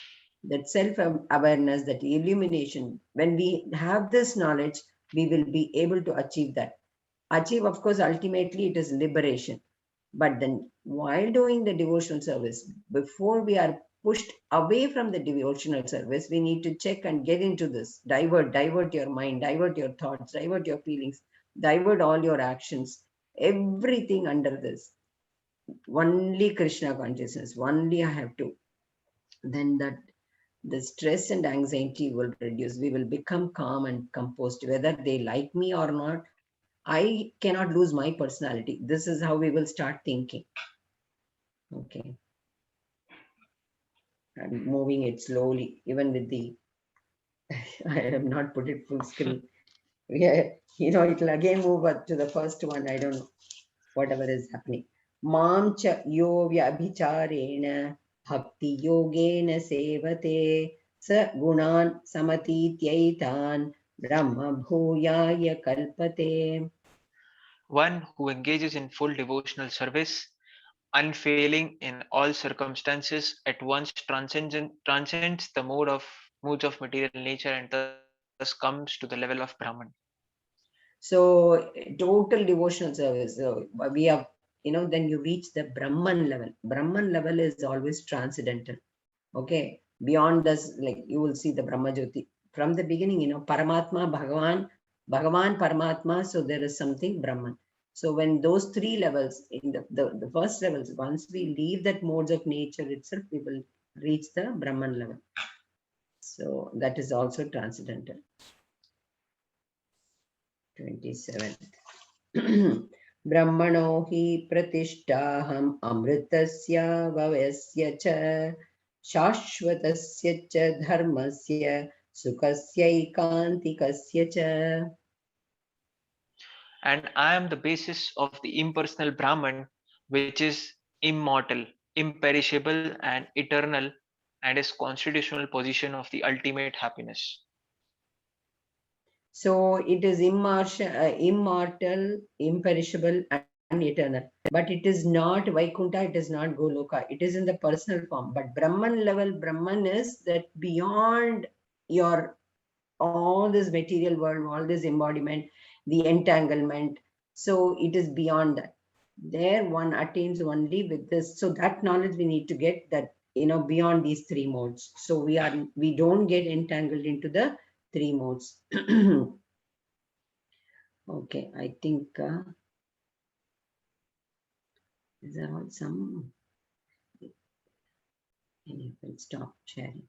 that self-awareness, that illumination, when we have this knowledge, we will be able to achieve that. Achieve, of course, ultimately it is liberation. But then while doing the devotional service, before we are pushed away from the devotional service, we need to check and get into this. Divert your mind, divert your thoughts, divert your feelings, divert all your actions, everything under this. Only Krishna consciousness, only I have to. Then that the stress and anxiety will reduce. We will become calm and composed, whether they like me or not. I cannot lose my personality. This is how we will start thinking. Okay. I'm moving it slowly, even with the, I have not put it full screen. Yeah, it'll again move up to the first one. I don't know, whatever is happening. Mam cha yo vyabhicharena bhakti yogena sevate sa gunan samatityaitan brahma bhuyaya kalpate. One who engages in full devotional service, unfailing in all circumstances, at once transcends the moods of material nature and thus comes to the level of Brahman. So total devotional service. So we have, then you reach the Brahman level. Brahman level is always transcendental. Okay. Beyond this, like you will see the Brahma Jyoti. From the beginning, Paramatma, Bhagavan, Paramatma. So there is something Brahman. So when those three levels, in the first levels, once we leave that modes of nature itself, we will reach the Brahman level. So that is also transcendental. 27th. ब्रह्मणो हि प्रतिष्ठाहम् अमृतस्य भवस्य च शाश्वतस्य च धर्मस्य सुखस्यैकान्तिकस्य च. And I am the basis of the impersonal Brahman, which is immortal, imperishable, and eternal, and is constitutional position of the ultimate happiness. So it is immortal, imperishable, and eternal. But it is not Vaikuntha, it is not Goloka. It is in the personal form. But Brahman level, Brahman is that beyond your all this material world, all this embodiment, the entanglement. So it is beyond that. There one attains only with this. So that knowledge we need to get, that beyond these three modes. So we don't get entangled into the three modes. Okay, I think there are some. You can stop sharing.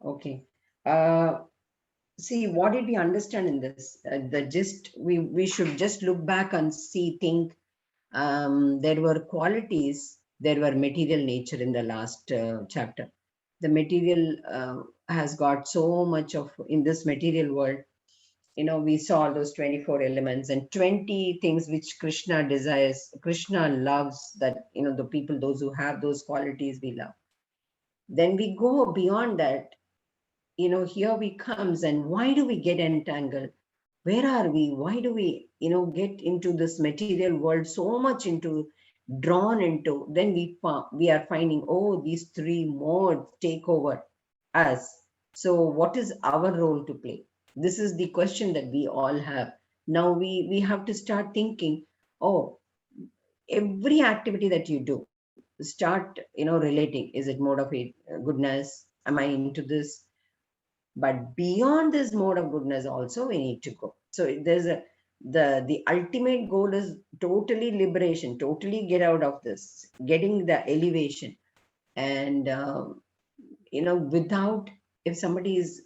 Okay. See, what did we understand in this? The gist, we should just look back and think. There were qualities, there were material nature in the last chapter. The material has got so much of, in this material world, we saw those 24 elements and 20 things which Krishna desires. Krishna loves that, the people, those who have those qualities we love. Then we go beyond that, here we comes, and why do we get entangled? Where are we? Why do we, get into this material world so much into, drawn into? Then we are finding, oh, these three modes take over us. So what is our role to play? This is the question that we all have. Now we have to start thinking, oh, every activity that you do, start, relating. Is it mode of goodness? Am I into this? But beyond this mode of goodness also we need to go. So there's the ultimate goal is totally liberation, totally get out of this, getting the elevation. And without, if somebody is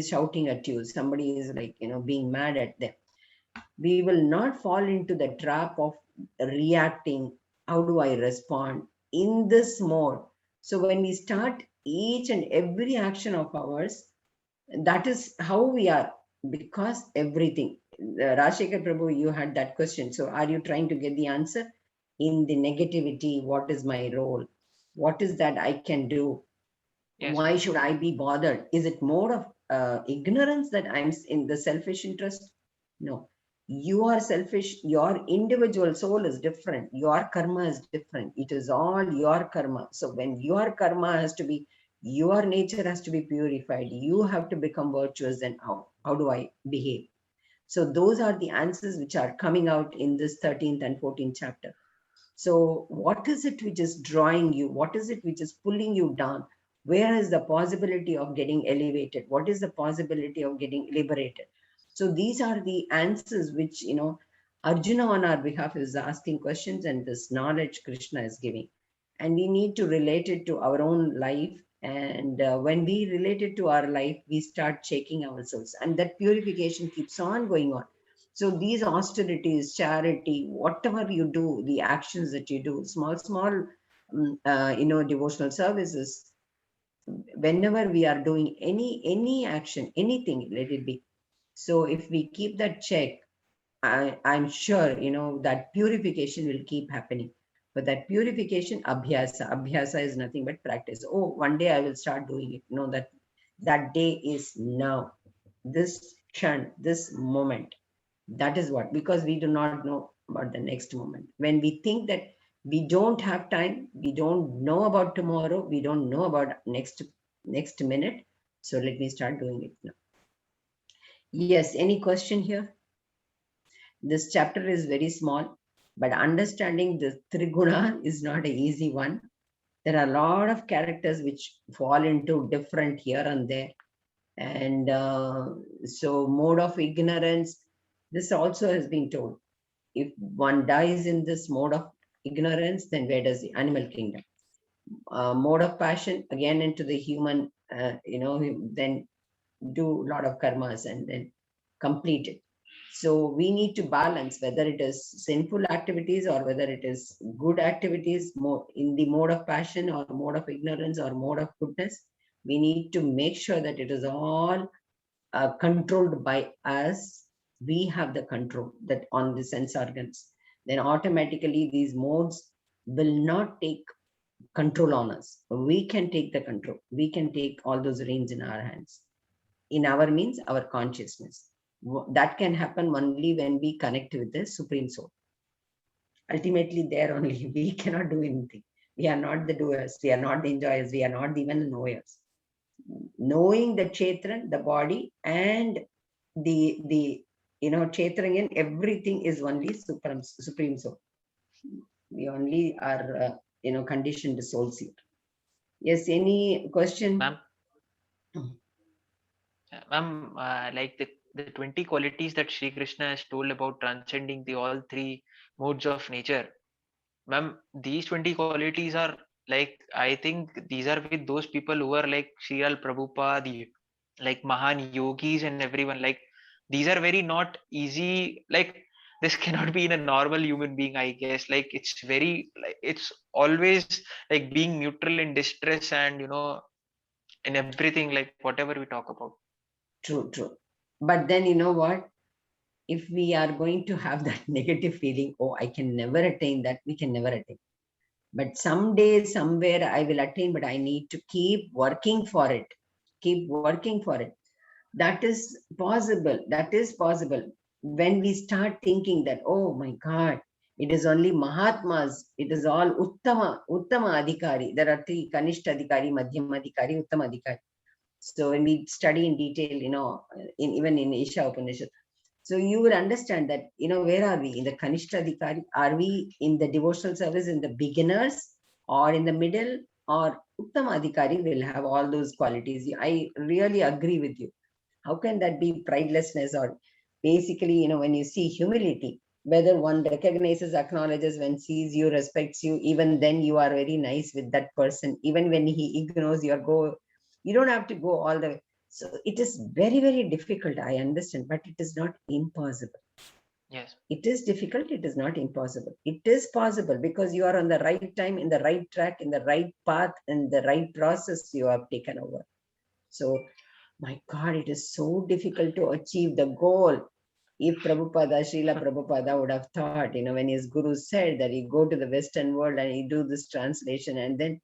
shouting at you, somebody is like, being mad at them, we will not fall into the trap of reacting. How do I respond in this mode? So when we start each and every action of ours, that is how we are, because everything. Rashekar Prabhu, you had that question. So are you trying to get the answer? In the negativity, what is my role? What is that I can do? Yes. Why should I be bothered? Is it more of ignorance that I'm in the selfish interest? No. You are selfish. Your individual soul is different. Your karma is different. It is all your karma. So when your karma has to be, your nature has to be purified, you have to become virtuous. And how do I behave? So those are the answers which are coming out in this 13th and 14th chapter. So what is it which is drawing you? What is it which is pulling you down? Where is the possibility of getting elevated? What is the possibility of getting liberated? So these are the answers which, Arjuna on our behalf is asking questions, and this knowledge Krishna is giving. And we need to relate it to our own life. And when we relate it to our life, we start checking ourselves. And that purification keeps on going on. So these austerities, charity, whatever you do, the actions that you do, small, devotional services, whenever we are doing any action, anything, let it be. So if we keep that check, I'm sure, that purification will keep happening. But that purification, abhyasa is nothing but practice. Oh, one day I will start doing it. No, that day is now, this kshan, this moment. That is what, because we do not know about the next moment. When we think that we don't have time, we don't know about tomorrow, we don't know about next minute. So let me start doing it now. Yes, any question here? This chapter is very small, but understanding the Triguna is not an easy one. There are a lot of characters which fall into different here and there. And so mode of ignorance, this also has been told. If one dies in this mode of ignorance, then where does the animal kingdom? Mode of passion, again into the human, then do a lot of karmas and then complete it. So we need to balance whether it is sinful activities or whether it is good activities, more in the mode of passion or mode of ignorance or mode of goodness. We need to make sure that it is all controlled by us. We have the control that on the sense organs. Then automatically these modes will not take control on us. We can take the control. We can take all those reins in our hands. In our means, our consciousness. That can happen only when we connect with the Supreme Soul. Ultimately, there only we cannot do anything. We are not the doers. We are not the enjoyers. We are not even the knowers. Knowing the Kshetran, the body, and the Kshetrangan, everything is only Supreme Soul. We only are conditioned souls here. Yes, any question? Ma'am, like the 20 qualities that Sri Krishna has told about transcending the all three modes of nature. Ma'am, these 20 qualities are like, I think these are with those people who are like Srila Prabhupada, like Mahan yogis and everyone. Like, these are very not easy. Like, this cannot be in a normal human being, I guess. Like, it's very, like, it's always like being neutral in distress and, in everything, like whatever we talk about. True. But then you know what? If we are going to have that negative feeling, oh, I can never attain that, we can never attain. But someday, somewhere I will attain, but I need to keep working for it. Keep working for it. That is possible. That is possible. When we start thinking that, oh my God, it is only Mahatmas, it is all Uttama Adhikari. There are three: Kanishta Adhikari, Madhyama Adhikari, Uttama Adhikari. So when we study in detail, even in Isha Upanishad, so you will understand that, where are we? In the Kanishta Adhikari? Are we in the devotional service in the beginners or in the middle? Or Uttama Adhikari will have all those qualities. I really agree with you. How can that be pridelessness? Or basically, when you see humility, whether one recognizes, acknowledges, when sees you, respects you, even then you are very nice with that person. Even when he ignores your go, you don't have to go all the way. So it is very, very difficult, I understand, but it is not impossible. Yes. It is difficult, it is not impossible. It is possible because you are on the right time, in the right track, in the right path, in the right process you have taken over. So, my God, it is so difficult to achieve the goal. If Prabhupada, Srila Prabhupada would have thought, when his guru said that he go to the Western world and he do this translation, and then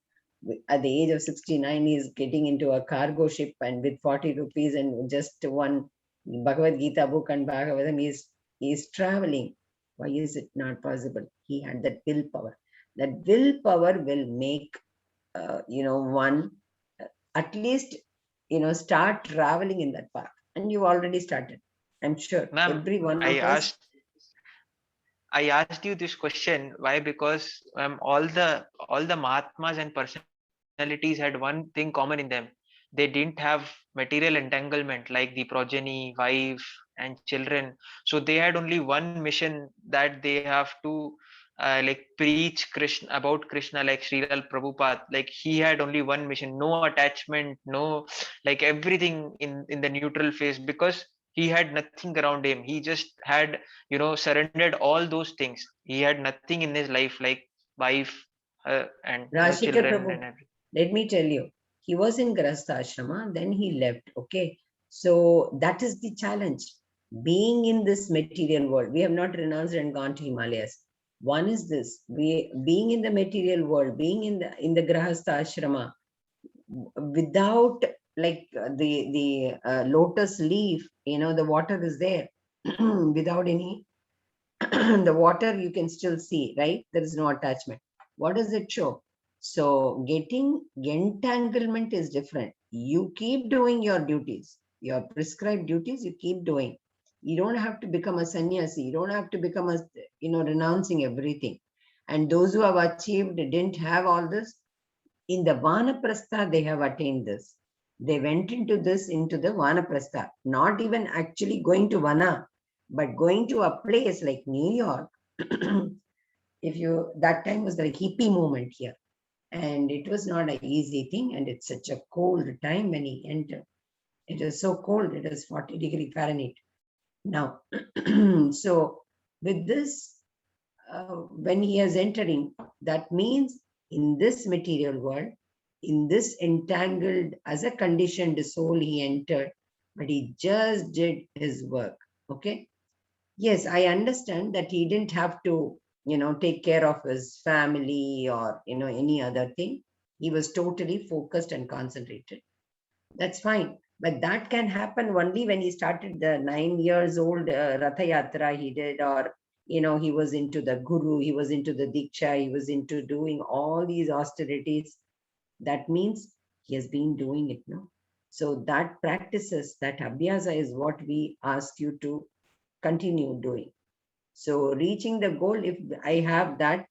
at the age of 69, he is getting into a cargo ship and with 40 rupees and just one Bhagavad Gita book and Bhagavatam, he is traveling. Why is it not possible? He had that willpower. That willpower will make, one at least, start traveling in that path. And you already started. I'm sure every one of us. I asked you this question. Why? Because all the Mahatmas and personalities had one thing common in them. They didn't have material entanglement like the progeny, wife, and children. So they had only one mission, that they have to like preach Krishna, about Krishna, like Srila Prabhupada. Like, he had only one mission, no attachment, no, like, everything in the neutral phase, because he had nothing around him. He just had, surrendered all those things. He had nothing in his life, like wife and Rashikar children Prabhu, and everything. let me tell you, He was in Grahastha Ashrama, then he left. Okay. So that is the challenge. Being in this material world, we have not renounced and gone to Himalayas. One is this: being in the material world, being in the Grahastha Ashrama, without like the lotus leaf, the water is there. Without any the water you can still see, right? There is no attachment. What does it show? So getting entanglement is different. You keep doing your duties, your prescribed duties, you keep doing. You don't have to become a sannyasi. You don't have to become a, renouncing everything. And those who have achieved didn't have all this. In the Vanaprastha, they have attained this. They went into the Vanaprastha, not even actually going to Vana, but going to a place like New York. That time was the hippie movement here. And it was not an easy thing. And it's such a cold time when he entered. It is so cold. It is 40°F. Now, so with this, when he is entering, that means in this material world, in this entangled, as a conditioned soul, he entered, but he just did his work. Okay. Yes, I understand that he didn't have to, take care of his family or, any other thing. He was totally focused and concentrated. That's fine. But that can happen only when he started the 9 years old Ratha Yatra he did, or, he was into the Guru, he was into the Diksha, he was into doing all these austerities. That means he has been doing it now. So that practices, that abhyasa is what we ask you to continue doing. So reaching the goal, if I have that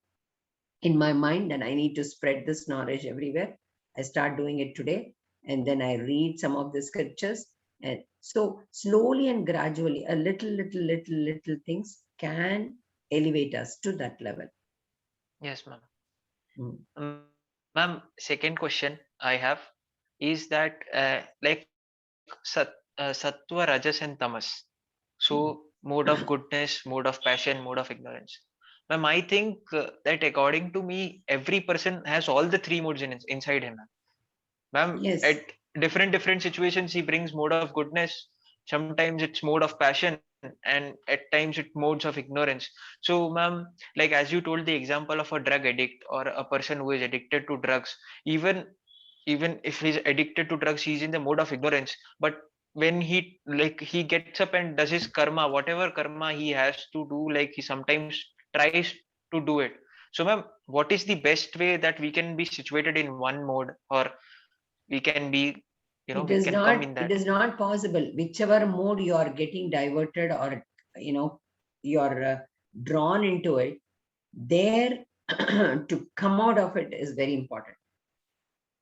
in my mind and I need to spread this knowledge everywhere, I start doing it today. And then I read some of the scriptures. And so slowly and gradually, a little things can elevate us to that level. Yes, ma'am. Second question I have is that like sattva, rajas, and tamas. So mode of goodness, mode of passion, mode of ignorance. Ma'am, I think that according to me, every person has all the three modes inside him. Ma'am, Yes. at different situations, he brings mode of goodness. Sometimes it's mode of passion, and at times it's modes of ignorance. So, ma'am, like as you told the example of a drug addict or a person who is addicted to drugs, even if he's addicted to drugs, he's in the mode of ignorance. But when he gets up and does his karma, whatever karma he has to do, like he sometimes tries to do it. So, ma'am, what is the best way that we can be situated in one mode, or we can be, we can come in that? It is not possible. Whichever mode you are getting diverted, or you're drawn into it, there to come out of it is very important.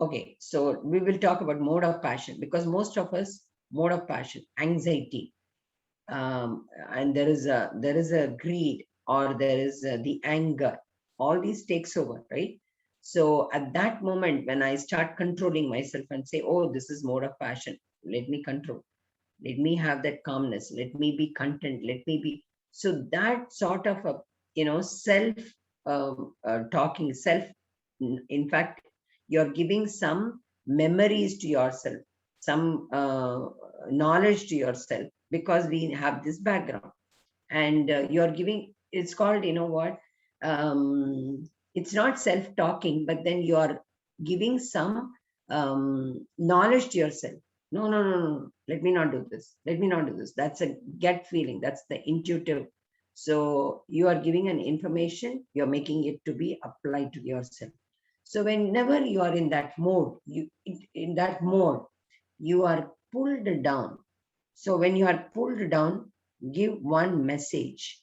Okay, so we will talk about mode of passion, because most of us, mode of passion, anxiety, and there is a greed, or there is the anger. All these takes over, right? So at that moment, when I start controlling myself and say, oh, this is mode of passion, let me control, let me have that calmness, let me be content, let me be. So that sort of a, self talking, in fact, you're giving some memories to yourself, some knowledge to yourself, because we have this background. And you're giving, it's called, it's not self-talking, but then you're giving some knowledge to yourself. No, let me not do this, let me not do this. That's a gut feeling, that's the intuitive. So you are giving an information, you're making it to be applied to yourself. So whenever you are in that mode, you are pulled down. So when you are pulled down, give one message.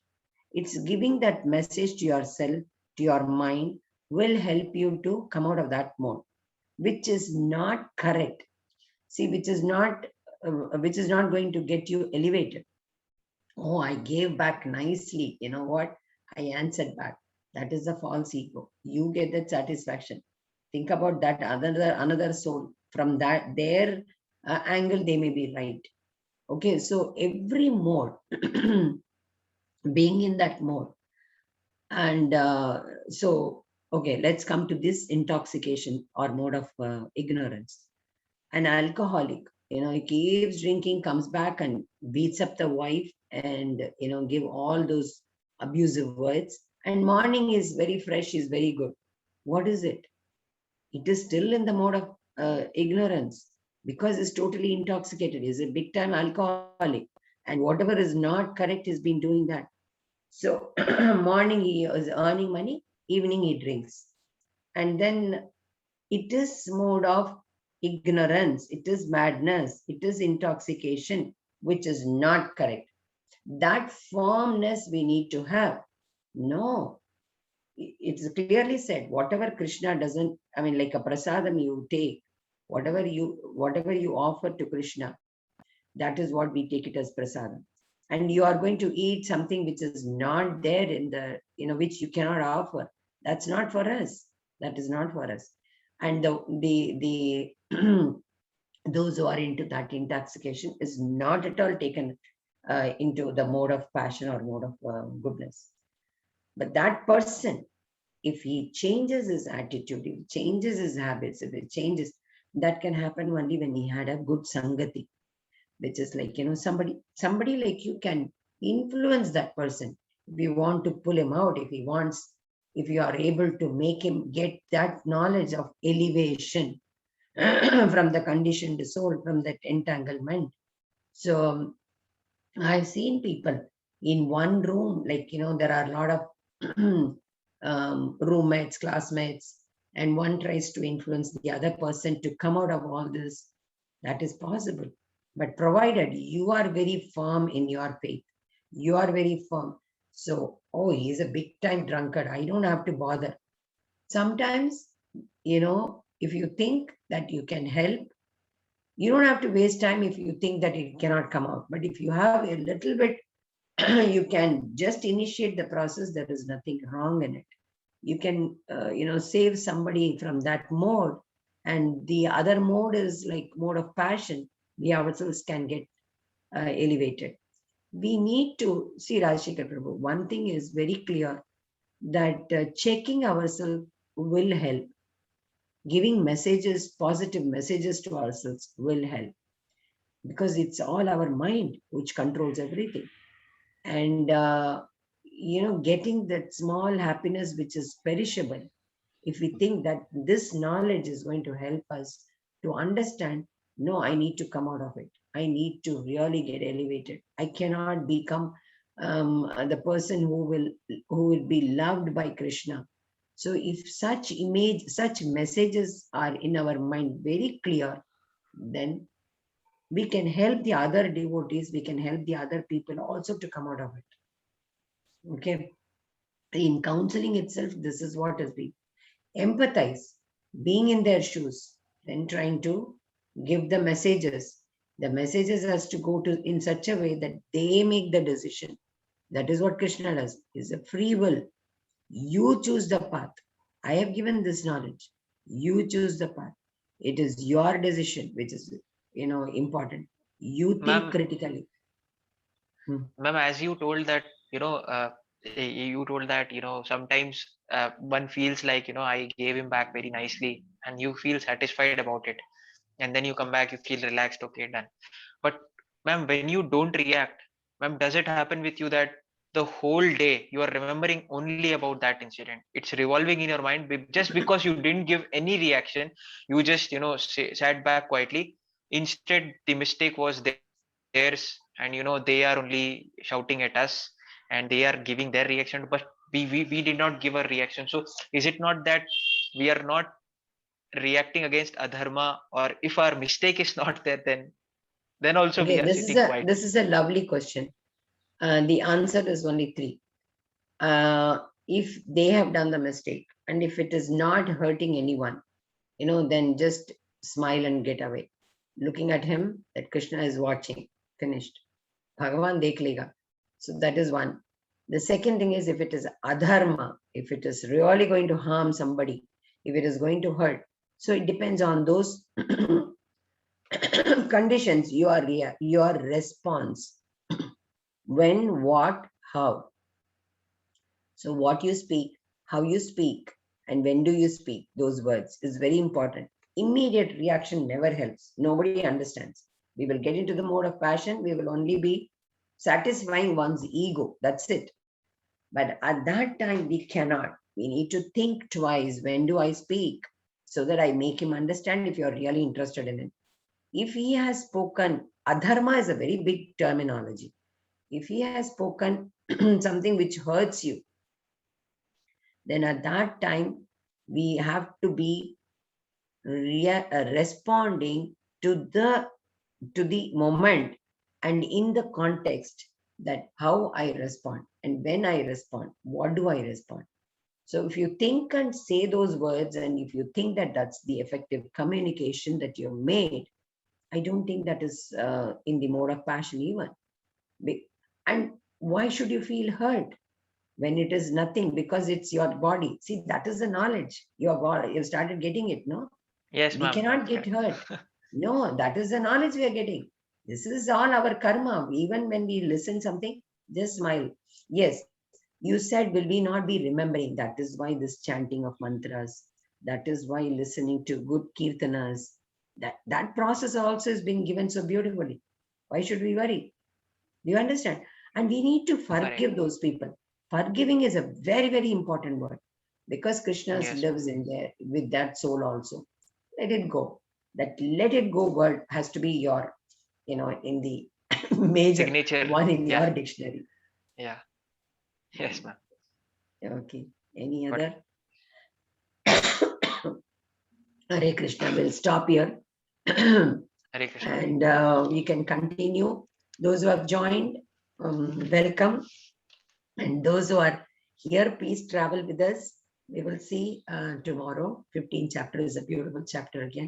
It's giving that message to yourself, to your mind, will help you to come out of that mode, which is not correct. See, which is not going to get you elevated. Oh, I gave back nicely. You know what? I answered back. That is a false ego. You get that satisfaction. Think about that another soul. From their angle, they may be right. Okay, so every mode, being in that mode. And so, okay, let's come to this intoxication or mode of ignorance. an alcoholic, he keeps drinking, comes back and beats up the wife and, give all those abusive words. And morning is very fresh, is very good. What is it? It is still in the mode of ignorance because it's totally intoxicated. He's a big time alcoholic. And whatever is not correct, he's been doing that. So morning he is earning money, evening he drinks. And then it is mode of ignorance, it is madness, it is intoxication, which is not correct. That firmness we need to have. No, it's clearly said, whatever Krishna doesn't, like a prasadam you take, whatever you offer to Krishna, that is what we take it as prasadam. And you are going to eat something which is not there in the, which you cannot offer. That's not for us. That is not for us. And the those who are into that intoxication is not at all taken into the mode of passion or mode of goodness. But that person, if he changes his attitude, if he changes his habits, if he changes, that can happen only when he had a good sangati, which is like, somebody like you can influence that person. If you want to pull him out, if you are able to make him get that knowledge of elevation from the conditioned soul, from that entanglement. So I've seen people in one room, like, there are a lot of roommates, classmates, and one tries to influence the other person to come out of all this. That is possible. But provided you are very firm in your faith, you are very firm. So, he's a big time drunkard, I don't have to bother. Sometimes, if you think that you can help, you don't have to waste time if you think that it cannot come out. But if you have a little bit, you can just initiate the process. There is nothing wrong in it. You can, save somebody from that mode. And the other mode is like mode of passion. We ourselves can get elevated. We need to see, Rajshekar Prabhu, one thing is very clear, that checking ourselves will help. Giving messages, positive messages to ourselves will help, because it's all our mind which controls everything. And, getting that small happiness which is perishable, if we think that this knowledge is going to help us to understand, no, I need to come out of it. I need to really get elevated. I cannot become the person who will be loved by Krishna. So if such messages are in our mind very clear, then we can help the other devotees, we can help the other people also to come out of it. Okay. In counseling itself, this is what is being empathize, being in their shoes, then trying to give the messages. The messages has to go to in such a way that they make the decision. That is what Krishna does. It's a free will. You choose the path. I have given this knowledge. You choose the path. It is your decision, which is, important. You think critically. Ma'am, as you told that, sometimes one feels like, I gave him back very nicely and you feel satisfied about it. And then you come back, you feel relaxed, okay, done. But ma'am, when you don't react, ma'am, does it happen with you that the whole day you are remembering only about that incident? It's revolving in your mind just because you didn't give any reaction. You just, sat back quietly. Instead, the mistake was theirs, and, they are only shouting at us and they are giving their reaction, but we did not give a reaction. So is it not that we are not reacting against adharma, or if our mistake is not there, then also we Okay, are sitting quiet? this is a lovely question. The answer is only three. If they have done the mistake and if it is not hurting anyone, then just smile and get away. Looking at him, that Krishna is watching. Finished. Bhagavan dekh lega. So that is one. The second thing is, if it is adharma, if it is really going to harm somebody, if it is going to hurt, so it depends on those conditions, your response. When, what, how. So what you speak, how you speak, and when do you speak, those words is very important. immediate reaction never helps. Nobody understands. We will get into the mode of passion. We will only be satisfying one's ego. That's it. But at that time, we cannot. We need to think twice. When do I speak? So that I make him understand if you're really interested in it. If he has spoken, adharma is a very big terminology. If he has spoken something which hurts you, then at that time, we have to be responding to the moment and in the context that how I respond and when I respond, what do I respond? So if you think and say those words, and if you think that that's the effective communication that you've made, I don't think that is in the mode of passion even. And why should you feel hurt when it is nothing? Because it's your body. See, that is the knowledge. Your body, you started getting it, no? Yes, We ma'am. cannot get hurt. No, that is the knowledge we are getting. This is all our karma. Even when we listen something, just smile. Yes, you said, will we not be remembering? That is why this chanting of mantras. That is why listening to good kirtanas. That process also has been given so beautifully. Why should we worry? Do you understand? And we need to forgive those people. Forgiving is a very, very important word, because Krishna lives in there with that soul also. Let it go. That let it go word has to be your, in the major signature one in your dictionary. Yeah. Yes, ma'am. Okay. Any other? Hare Krishna. We'll stop here. Hare Krishna. And we can continue. Those who have joined, welcome. And those who are here, please travel with us. We will see tomorrow. 15th chapter is a beautiful chapter again.